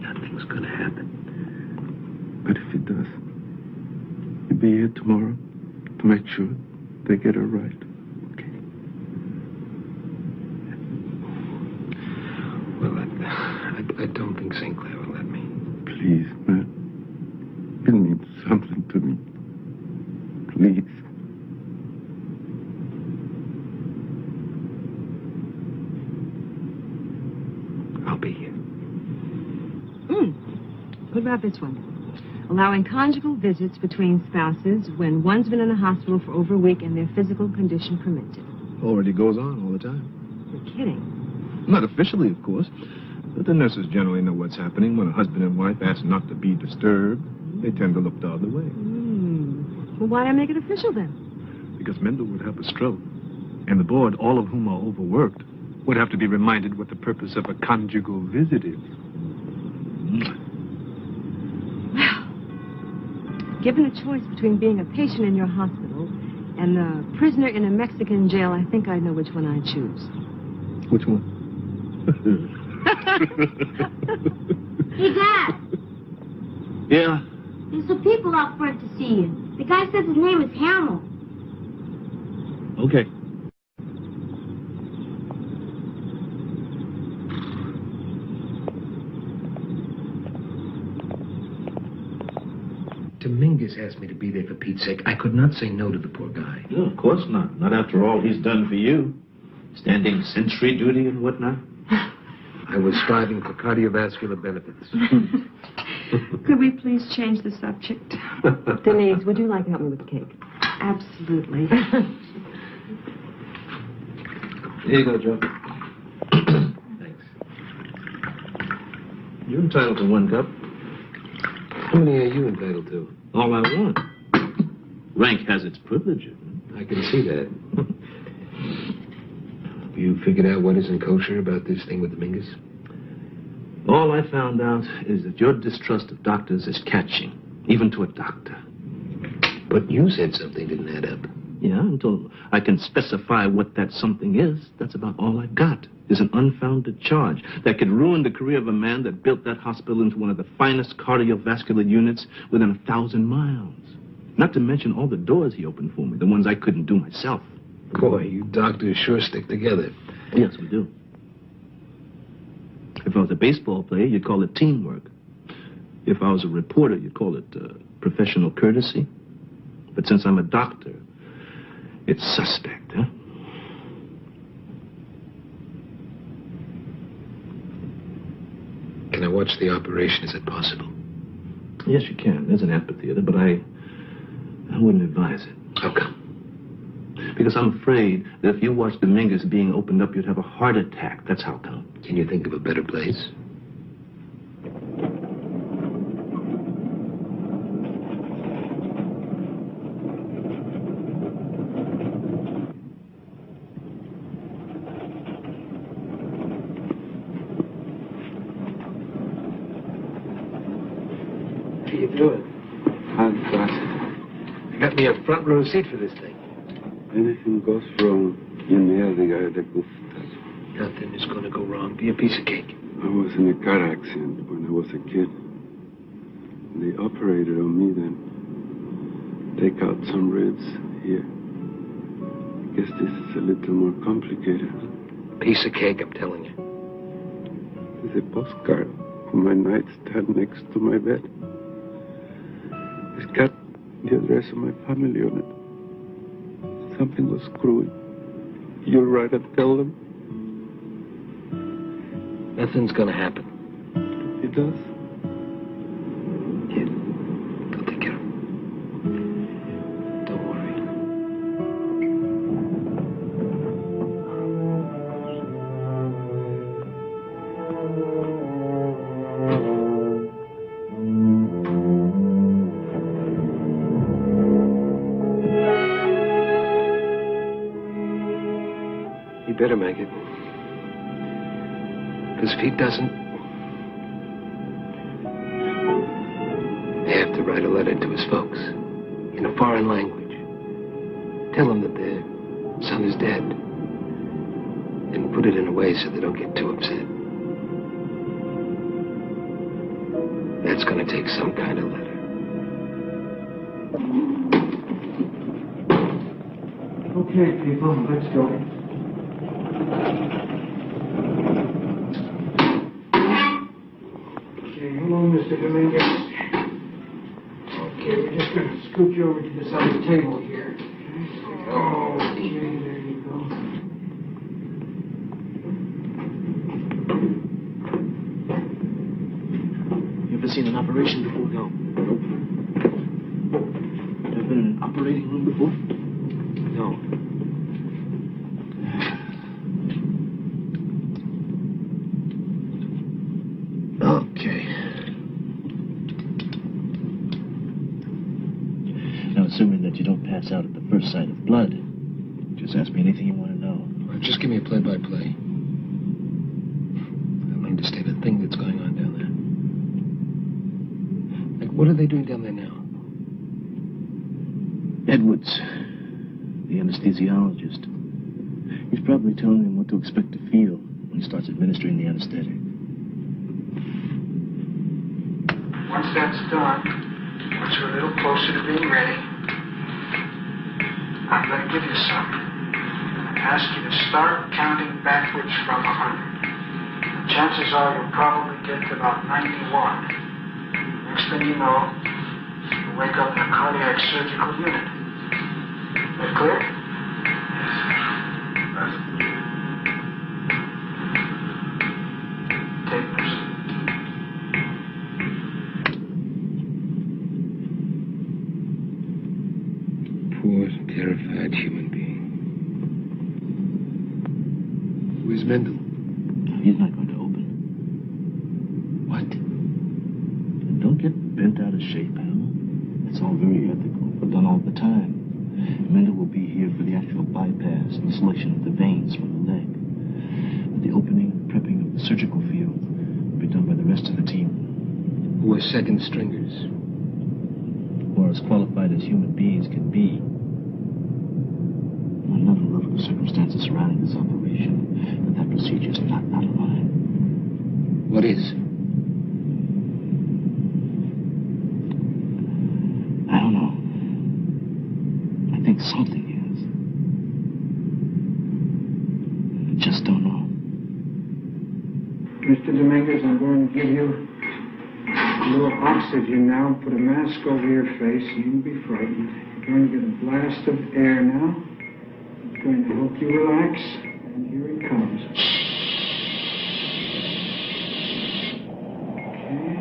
Nothing's gonna happen. But if it does, you'll be here tomorrow to make sure they get it right. Okay. Well, I don't think St. Clair will let me. Please, man. It means something to me. Please. I'll be here. What about this one? Allowing conjugal visits between spouses when one's been in the hospital for over a week and their physical condition permits it. Already goes on all the time. You're kidding. Not officially, of course. But the nurses generally know what's happening when a husband and wife ask not to be disturbed. They tend to look the other way. Well, why not make it official then? Because Mendel would have a stroke. And the board, all of whom are overworked, would have to be reminded what the purpose of a conjugal visit is. Well, given a choice between being a patient in your hospital and a prisoner in a Mexican jail, I think I know which one I'd choose. Which one? Hey, Dad. Yeah? There's some people out front to see you. The guy says his name is Hamill. Okay. Dominguez asked me to be there for Pete's sake. I could not say no to the poor guy. No, of course not. Not after all he's done for you. Standing sentry duty and whatnot. I was striving for cardiovascular benefits. Could we please change the subject? Denise, would you like to help me with the cake? Absolutely. Here you go, Joe. Thanks. You're entitled to 1 cup. How many are you entitled to? All I want. Rank has its privileges. I can see that. You figured out what isn't kosher about this thing with Dominguez? All I found out is that your distrust of doctors is catching, even to a doctor. But you said something didn't add up. Yeah, until I can specify what that something is, that's about all I got, is an unfounded charge that could ruin the career of a man that built that hospital into one of the finest cardiovascular units within 1,000 miles. Not to mention all the doors he opened for me, the ones I couldn't do myself. Boy, you doctors sure stick together. Yes, we do. If I was a baseball player, you'd call it teamwork. If I was a reporter, you'd call it professional courtesy. But since I'm a doctor, it's suspect, huh? Can I watch the operation? Is it possible? Yes, you can. There's an amphitheater, but I wouldn't advise it. How come? Because I'm afraid that if you watched Dominguez being opened up, you'd have a heart attack. That's how come. Can you think of a better place? How you doing? I'm Gossett. I got me a front row seat for this thing. Anything goes wrong, you near the guy that goes. Nothing is going to go wrong. Be a piece of cake. I was in a car accident when I was a kid. They operated on me then. Take out some ribs here. I guess this is a little more complicated. Piece of cake, I'm telling you. There's a postcard on my nightstand next to my bed. It's got the address of my family on it. something was screwy, you'll write and tell them? Nothing's gonna happen. It does? Yeah. Go take care of him. Don't worry. He better make it. Because if he doesn't, I have to write a letter to his folks in a foreign language. Tell them that their son is dead. And put it in a way so they don't get too upset. That's going to take some kind of letter. Okay, people, let's go. Hello, Mr. Dominguez. Okay, we're just going to scoot you over to this other table here. Okay, there you go. You ever seen an operation before? No. Nope. Ever been in an operating room before? No. Okay. Now, assuming that you don't pass out at the first sight of blood, just ask me anything you want to know. Well, just give me a play-by-play. I don't understand a thing that's going on down there. Like, what are they doing down there now? Edwards, the anesthesiologist. He's probably telling them what to expect to feel when he starts administering the anesthetic. Once that's done, once we're a little closer to being ready, I'm going to give you something. I'm going to ask you to start counting backwards from 100. The chances are you'll probably get to about 91. Next thing you know, you'll wake up in a cardiac surgical unit. Is that clear? Yes. Tapers. Poor, terrified human being. Where's Mendel? He's not going to open. What? And don't get bent out of shape, Hal. It's all very ethical, but done all the time. Mendel will be here for the actual bypass and the selection of the veins from the leg. But the opening and prepping of the surgical field will be done by the rest of the team. Who are second stringers? Or as qualified as human beings can be. I never look at the circumstances surrounding this operation, but that procedure is not out of line. What is? I don't know. I think something is. I just don't know. Mr. Dominguez, I'm going to give you a little oxygen now. Put a mask over your face. You won't be frightened. You're going to get a blast of air now. It's going to help you relax. And here it comes. Okay.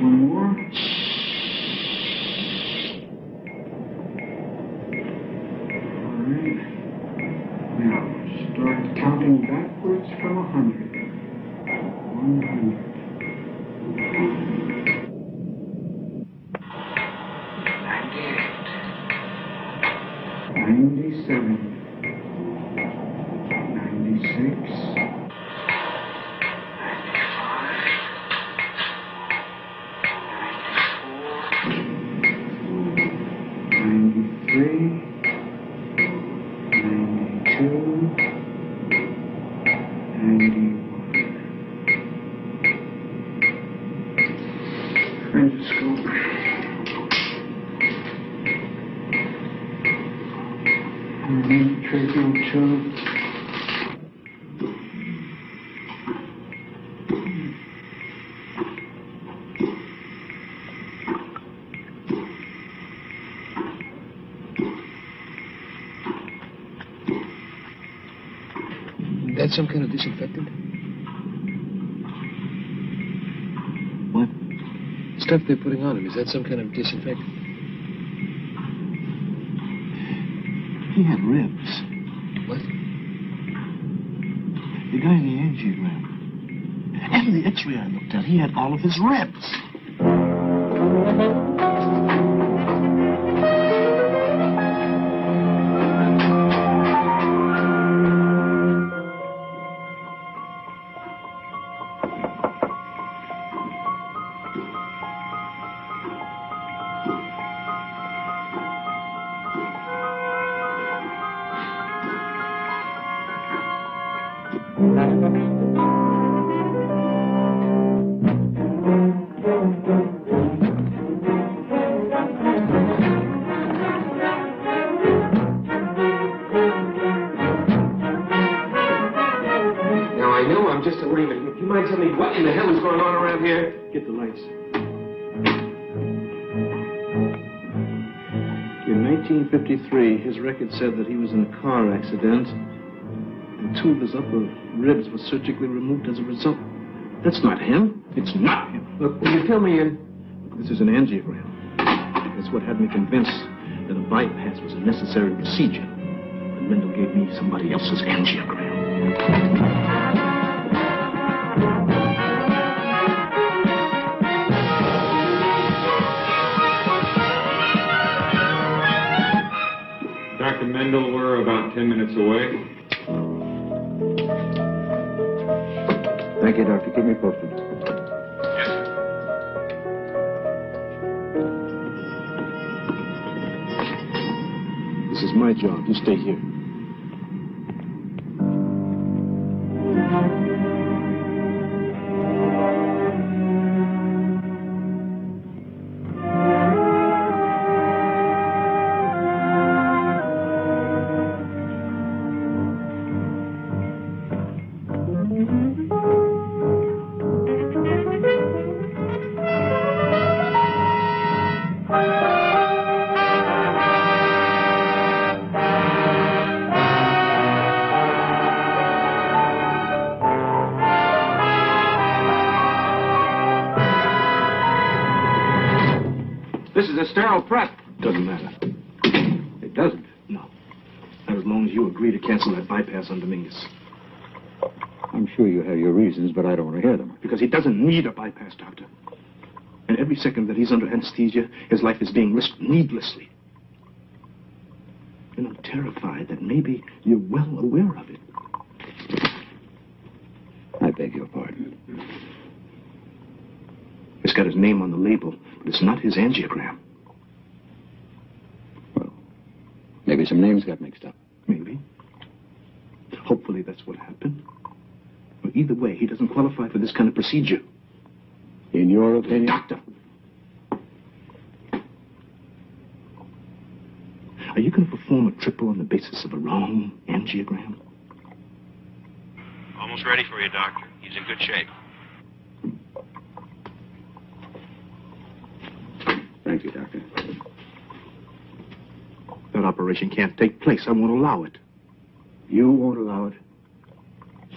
One more. All right. Now, start counting backwards from 100. 100. 97, 96, 93, 92, 91. Endoscope. And then tracheal tube. that some kind of disinfectant? What? The stuff they're putting on him, is that some kind of disinfectant? He had ribs. What? The guy in the angiogram. And the x-ray I looked at, he had all of his ribs. Get the lights. In 1953, his record said that he was in a car accident, and 2 of his upper ribs were surgically removed as a result. That's not him. It's not him. Look, will you fill me in? This is an angiogram. That's what had me convinced that a bypass was a necessary procedure. But Mendel gave me somebody else's angiogram. Dr. Mendel, we're about 10 minutes away. Thank you, Doctor. Keep me posted. Yes. This is my job. You stay here. This is a sterile prep. Doesn't matter. It doesn't? No. Not as long as you agree to cancel that bypass on Dominguez. I'm sure you have your reasons, but I don't want to hear them. Because he doesn't need a bypass, Doctor. And every second that he's under anesthesia, his life is being risked needlessly. And I'm terrified that maybe you're well aware of it. I beg your pardon. It's got his name on the label, but it's not his angiogram. Well, maybe some names got mixed up. Maybe. Hopefully that's what happened. But either way, he doesn't qualify for this kind of procedure. In your opinion? Doctor! Are you going to perform a triple on the basis of a wrong angiogram? Almost ready for you, Doctor. He's in good shape. Thank you, Doctor. That operation can't take place. I won't allow it. You won't allow it?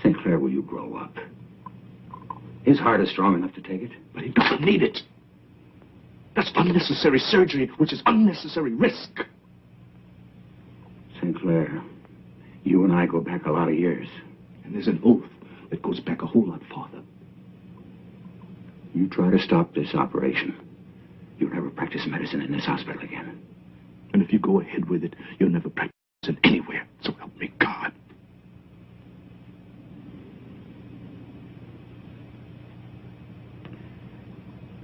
St. Clair, will you grow up? His heart is strong enough to take it. But he doesn't need it. That's unnecessary surgery, which is unnecessary risk. St. Clair, you and I go back a lot of years. And there's an oath that goes back a whole lot farther. You try to stop this operation, you'll never practice medicine in this hospital again. And if you go ahead with it, you'll never practice medicine anywhere. So help me God.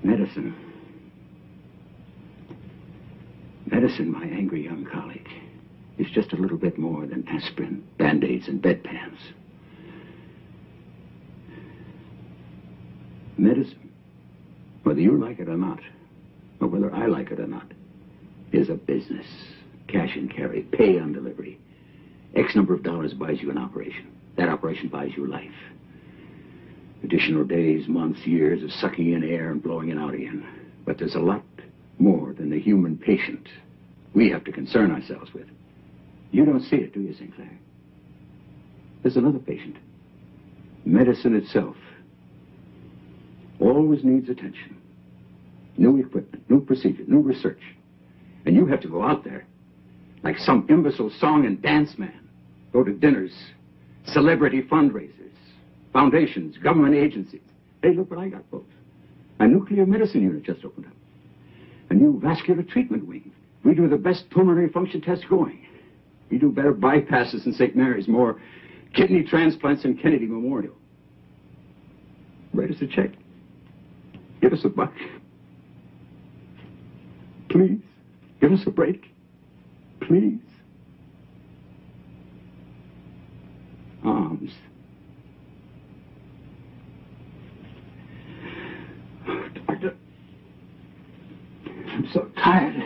Medicine. Medicine, my angry young colleague, is just a little bit more than aspirin, Band-Aids, and bedpans. Medicine, whether you like it or not, or whether I like it or not, is a business. Cash and carry, pay on delivery. X number of dollars buys you an operation. That operation buys you life. Additional days, months, years of sucking in air and blowing it out again. But there's a lot more than the human patient we have to concern ourselves with. You don't see it, do you, St. Clair? There's another patient Medicine itself always needs attention. New equipment, new procedure, new research. And you have to go out there like some imbecile song and dance man. Go to dinners, celebrity fundraisers, foundations, government agencies. Hey, look what I got, folks. A nuclear medicine unit just opened up. A new vascular treatment wing. We do the best pulmonary function tests going. We do better bypasses in St. Mary's, more kidney transplants in Kennedy Memorial. Write us a check. Give us a buck. Please, give us a break. Please. Arms. Oh, doctor, I'm so tired.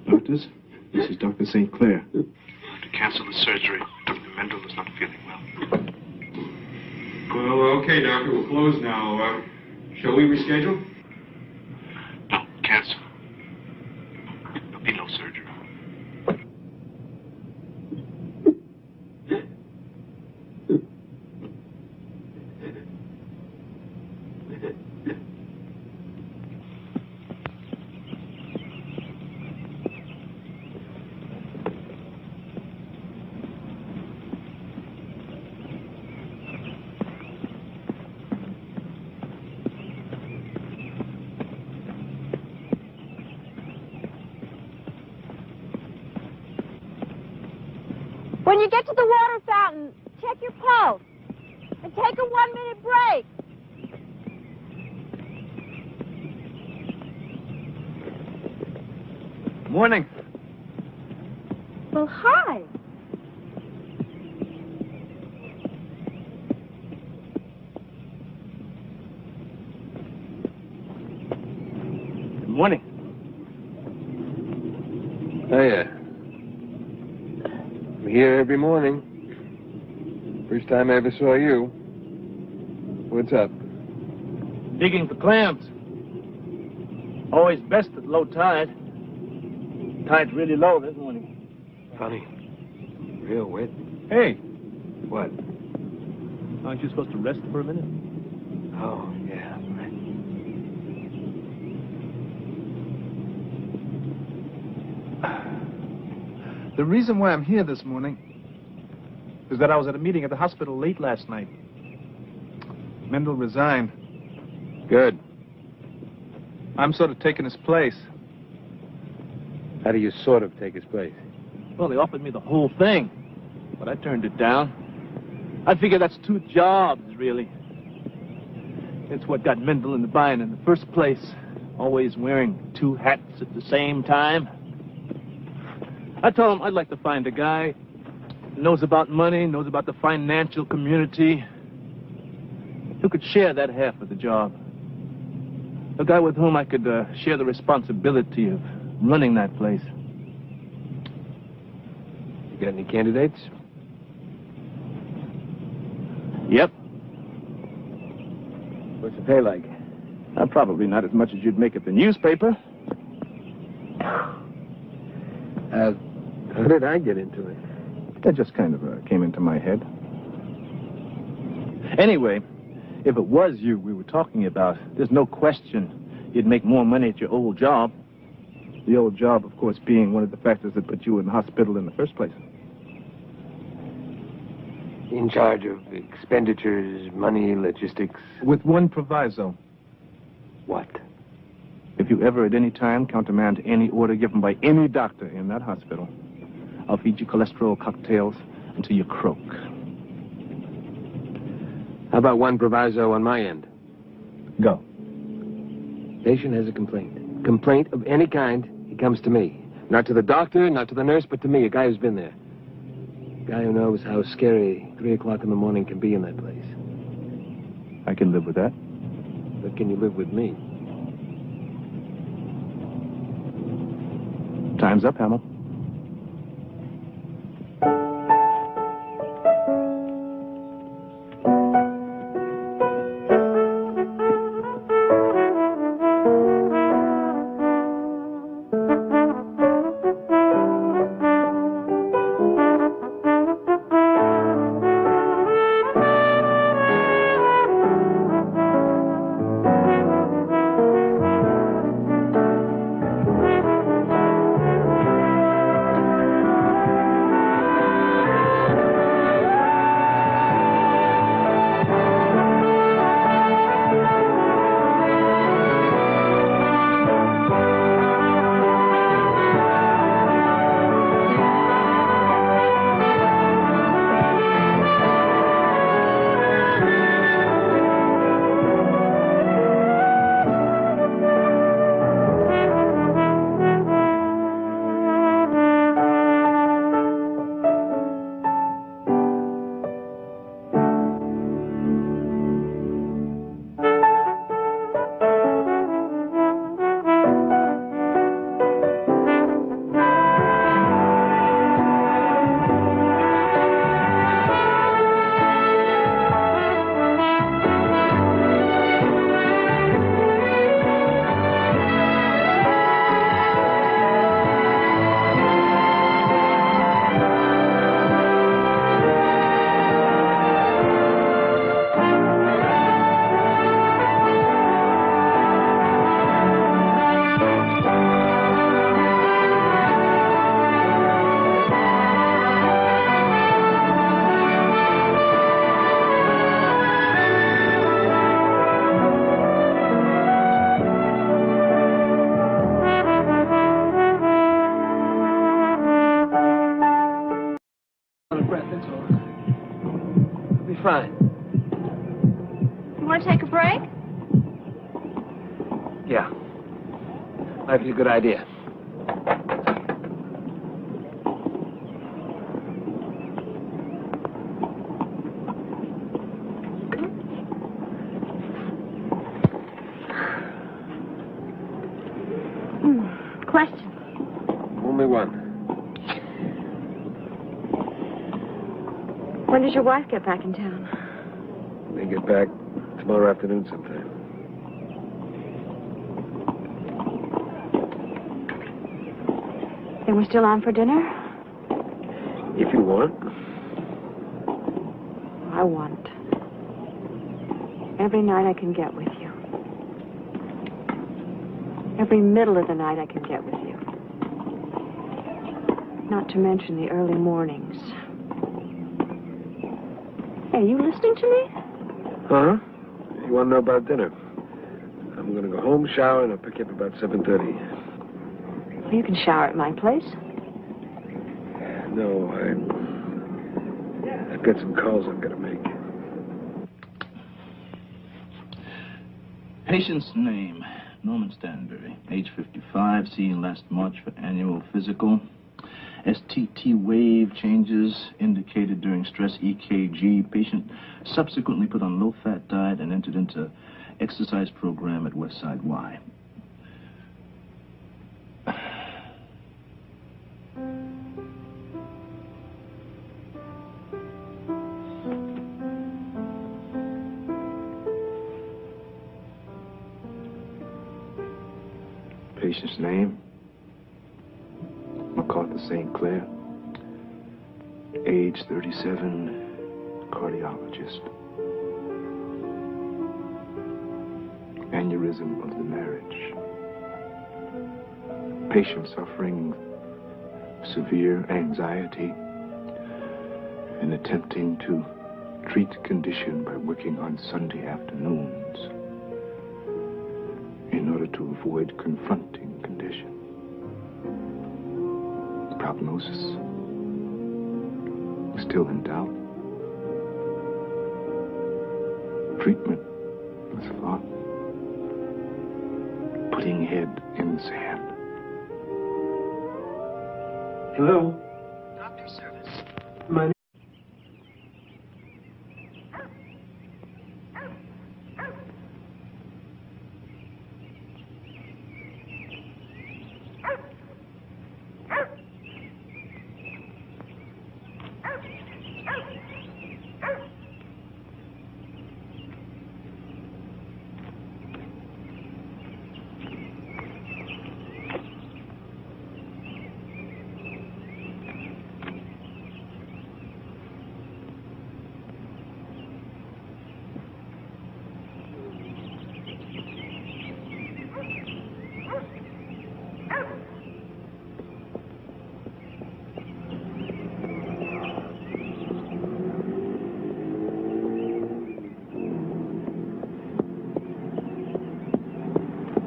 Doctors, this is Dr. St. Clair. To cancel the surgery. Dr. Mendel is not feeling well. Well, okay, Doctor, we'll close now. Shall we reschedule? No, cancel. There'll be no surgery. When you get to the water fountain, check your pulse. And take a 1-minute break. Morning. Well, hi. Good morning. Hiya. I'm here every morning. First time I ever saw you. What's up? Digging for clams. Always best at low tide. Tide's really low this morning. Funny. Real wet. Hey, What? aren't you supposed to rest for a minute? Oh, yeah, right. The reason why I'm here this morning is that I was at a meeting at the hospital late last night. Mendel resigned. Good. I'm sort of taking his place. How do you sort of take his place? Well, they offered me the whole thing, but I turned it down. I figure that's 2 jobs, really. It's what got Mendel in the bind in the first place. Always wearing 2 hats at the same time. I told him I'd like to find a guy who knows about money, knows about the financial community, who could share that half of the job. A guy with whom I could share the responsibility of running that place. You got any candidates? Yep. What's the pay like? Probably not as much as you'd make at the newspaper. How did I get into it? That just kind of came into my head. Anyway, if it was you we were talking about, there's no question you'd make more money at your old job. The old job, of course, being one of the factors that put you in the hospital in the first place. In charge of expenditures, money, logistics. With one proviso. What? If you ever at any time countermand any order given by any doctor in that hospital, I'll feed you cholesterol cocktails until you croak. How about one proviso on my end? Go. Patient has a complaint. Complaint of any kind, he comes to me. Not to the doctor, not to the nurse, but to me, a guy who's been there. A guy who knows how scary 3 o'clock in the morning can be in that place. I can live with that. But can you live with me? Time's up, Hamill. fine. You want to take a break? Yeah. Might be a good idea. Question. Only one. When does your wife get back in town? They get back tomorrow afternoon sometime. Then we're still on for dinner? If you want. I want. Every night I can get with you. Every middle of the night I can get with you. Not to mention the early mornings. Hey, you listening to me? Huh? You want to know about dinner? I'm going to go home, shower, and I'll pick you up about 7:30. Well, you can shower at my place. No, I've got some calls I've got to make. Patient's name, Norman Stanbury, age 55, seen last March for annual physical. STT wave changes indicated during stress EKG. Patient subsequently put on low-fat diet and entered into exercise program at Westside Y. Patient's name, MacArthur St. Clair, age 37, cardiologist. Aneurysm of the marriage. Patient suffering severe anxiety and attempting to treat the condition by working on Sunday afternoons in order to avoid confronting condition. Prognosis still in doubt. Treatment was thought. Putting head in the sand. Hello? Doctor service. My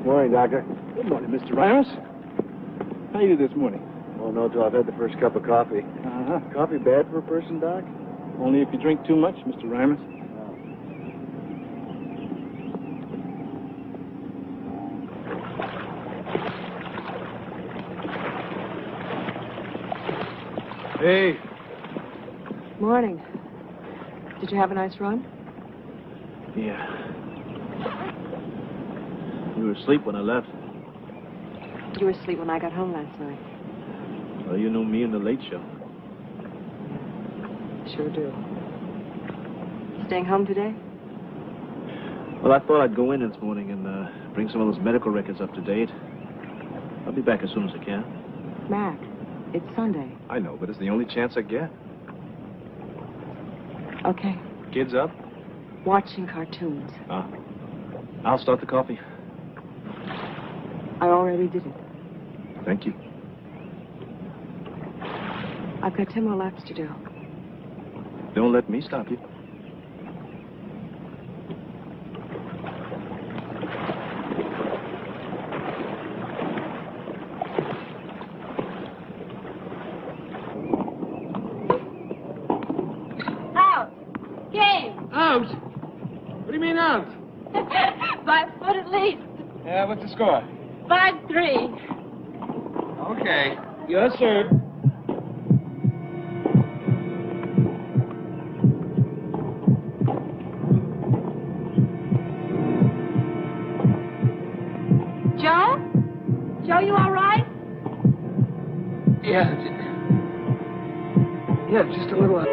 Morning, Doctor. Good morning, Mr. Ramos. How you do this morning? Won't know till I've had the first cup of coffee. Uh-huh. Coffee bad for a person, Doc? Only if you drink too much, Mr. Ramos. Hey. Morning. Did you have a nice run? Yeah. You were asleep when I left. You were asleep when I got home last night. Well, you know me and the Late Show. Sure do. Staying home today? Well, I thought I'd go in this morning and bring some of those medical records up to date. I'll be back as soon as I can. Mac, it's Sunday. I know, but it's the only chance I get. Okay. Kids up? Watching cartoons. I'll start the coffee. I already did it. Thank you. I've got 10 more laps to do. Don't let me stop you. Out. Game. Out? What do you mean out? 5 foot at least. Yeah, what's the score? 5-3. Okay. Yes, sir. Joe? Joe, you all right? Yeah. Yeah, just a little.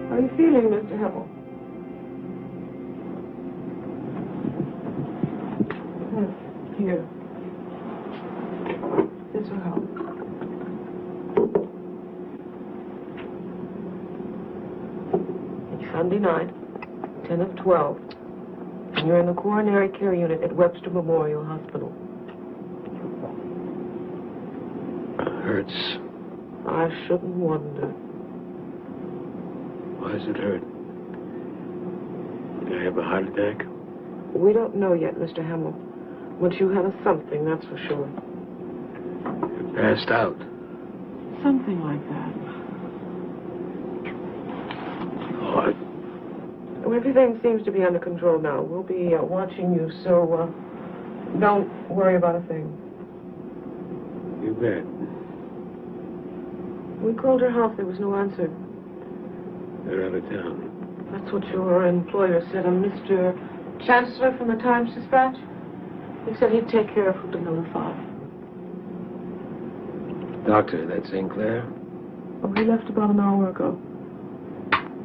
How are you feeling, Mr. Hamill? Here. This will help. It's Sunday night, 10 of 12. And you're in the coronary care unit at Webster Memorial Hospital. Hurts. I shouldn't wonder. Why does it hurt? Did I have a heart attack? We don't know yet, Mr. Hamill. But you had a something, that's for sure. I passed out. Something like that. Oh, Everything seems to be under control now. We'll be watching you, so don't worry about a thing. you bet. We called your house. There was no answer. They're out of town. That's what your employer said. Mr. Chancellor from the Times-Dispatch. He said he'd take care of who to notify. Doctor, that's St. Clair? Oh, he left about an hour ago.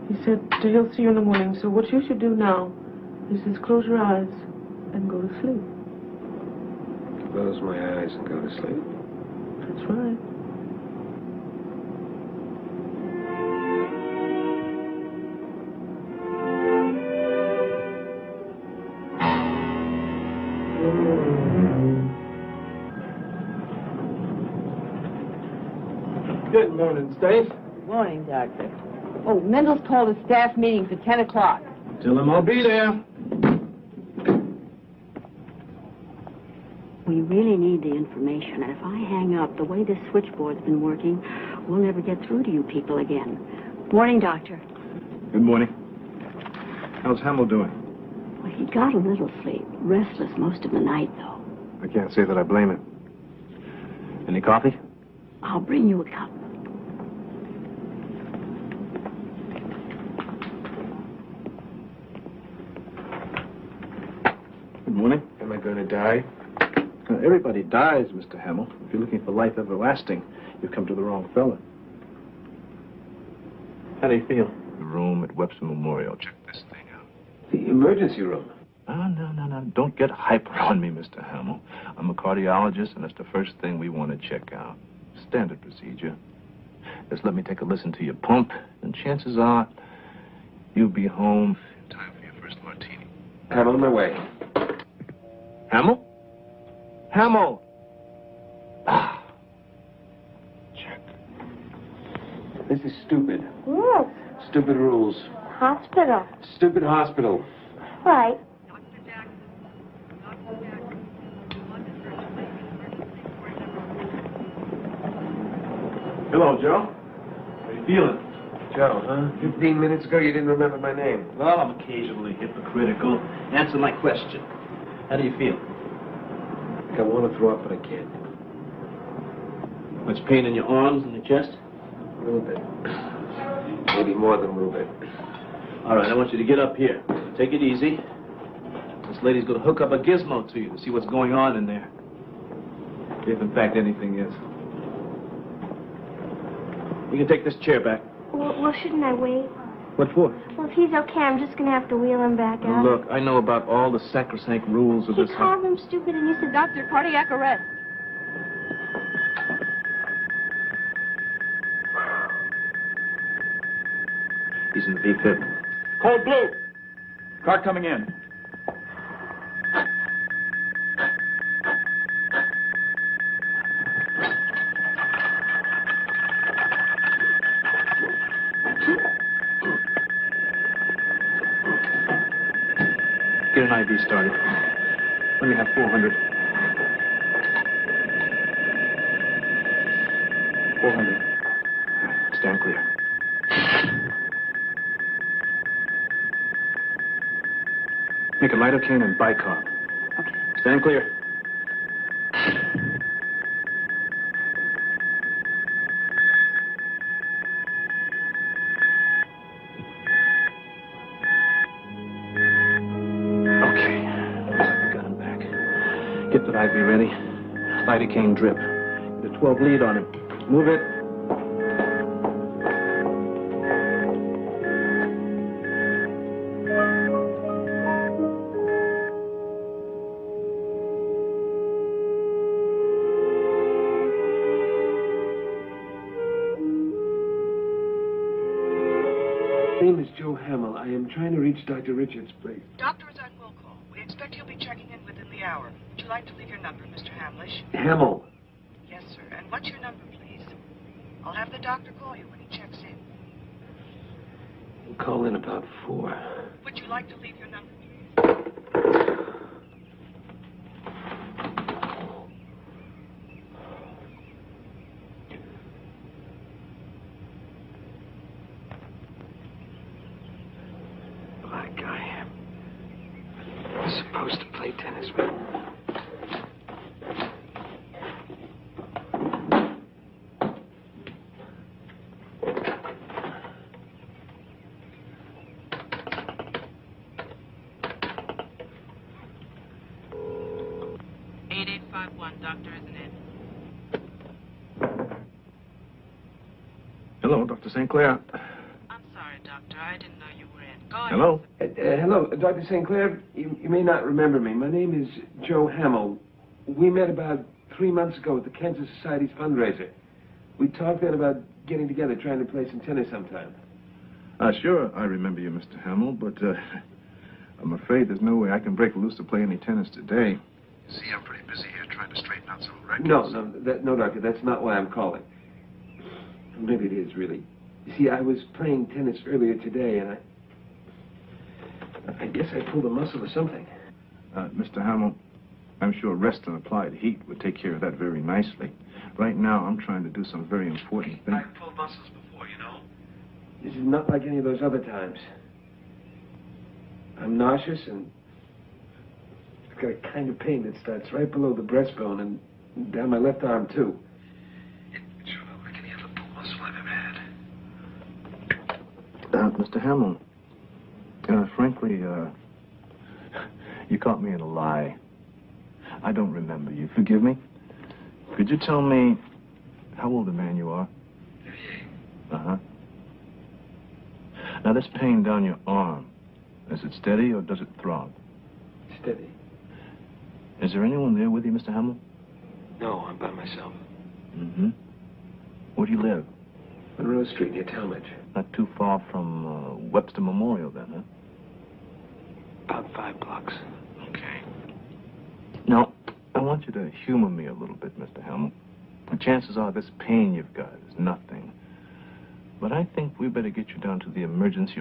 He said he'll see you in the morning, so what you should do now is just close your eyes and go to sleep. Close my eyes and go to sleep. That's right. Good morning, Stace. Good morning, Doctor. Oh, Mendel's called a staff meeting for 10 o'clock. Tell him I'll be there. We really need the information, and if I hang up, the way this switchboard's been working, we'll never get through to you people again. Morning, Doctor. Good morning. How's Hamill doing? Well, he got a little sleep. Restless most of the night, though. I can't say that I blame him. Any coffee? I'll bring you a cup. Good morning. Am I going to die? Everybody dies, Mr. Hamill. If you're looking for life everlasting, you've come to the wrong fella. How do you feel? The room at Webster Memorial. Check this thing out. The emergency room. No. Don't get hyper on me, Mr. Hamill. I'm a cardiologist, and that's the first thing we want to check out. Standard procedure. Just let me take a listen to your pump, and chances are you'll be home in time for your first martini. I'm on my way. Hamill? Hamill! Ah. Check. This is stupid. Yes. Stupid rules. Hospital. Stupid hospital. Right. Hello, Joe. How are you feeling? Joe, huh? 15 minutes ago, you didn't remember my name. Well, I'm occasionally hypocritical. Answer my question. How do you feel? I want to throw up, but I can't. Much pain in your arms and your chest? A little bit. Maybe more than a little bit. All right, I want you to get up here. Take it easy. This lady's going to hook up a gizmo to you to see what's going on in there. If, in fact, anything is. You can take this chair back. Well, shouldn't I wait? What for? Well, if he's okay, I'm just going to have to wheel him back out. Look, I know about all the sacrosanct rules of He this called him stupid and he said, Doctor, cardiac arrest. He's in the V-fib. Code blue. Car coming in. Get an IV started. Let me have 400. 400. All right, stand clear. Make a lidocaine and bicarb. Okay. Stand clear. Okay. Looks like we got him back. Get that IV ready. Lidocaine drip. Get a 12 lead on it. Move it. My name is Joe Hamill. I am trying to reach Dr. Richards, please. Doctor is on will call. We expect he'll be checking in within the hour. Would you like to leave your number, Mr. Hamlish? Hamill. Yes, sir. And what's your number, please? I'll have the doctor call you when he checks in. We'll call in about 4. Would you like to leave your number, please? Black guy. Was supposed to play tennis with. Doctor isn't in. Hello, Dr. St. Clair. I'm sorry, Doctor. I didn't know you were in. Go ahead. Hello? Hello, Dr. St. Clair. You may not remember me. My name is Joe Hamill. We met about 3 months ago at the Cancer Society's fundraiser. We talked then about getting together, trying to play some tennis sometime. Sure, I remember you, Mr. Hamill, but I'm afraid there's no way I can break loose to play any tennis today. You see, I'm pretty busy here trying to straighten out some records. No, Doctor, that's not why I'm calling. Maybe it is, really. You see, I was playing tennis earlier today, and I guess I pulled a muscle or something. Mr. Hamill, I'm sure rest and applied heat would take care of that very nicely. Right now, I'm trying to do some very important things. I've pulled muscles before, you know. This is not like any of those other times. I'm nauseous, and I've got a kind of pain that starts right below the breastbone and down my left arm, too. It sure looked like any other pull muscle I've ever had. Mr. Hamill, frankly, you caught me in a lie. I don't remember you. Forgive me? Could you tell me how old a man you are? 38. Uh-huh. Now, this pain down your arm, is it steady or does it throb? Steady. Is there anyone there with you, Mr. Hamill? No, I'm by myself. Mm-hmm. Where do you live? Monroe Street, near Talmadge. Not too far from Webster Memorial, then, huh? About 5 blocks. Okay. Now, I want you to humor me a little bit, Mr. Hamill. The chances are this pain you've got is nothing. But I think we better get you down to the emergency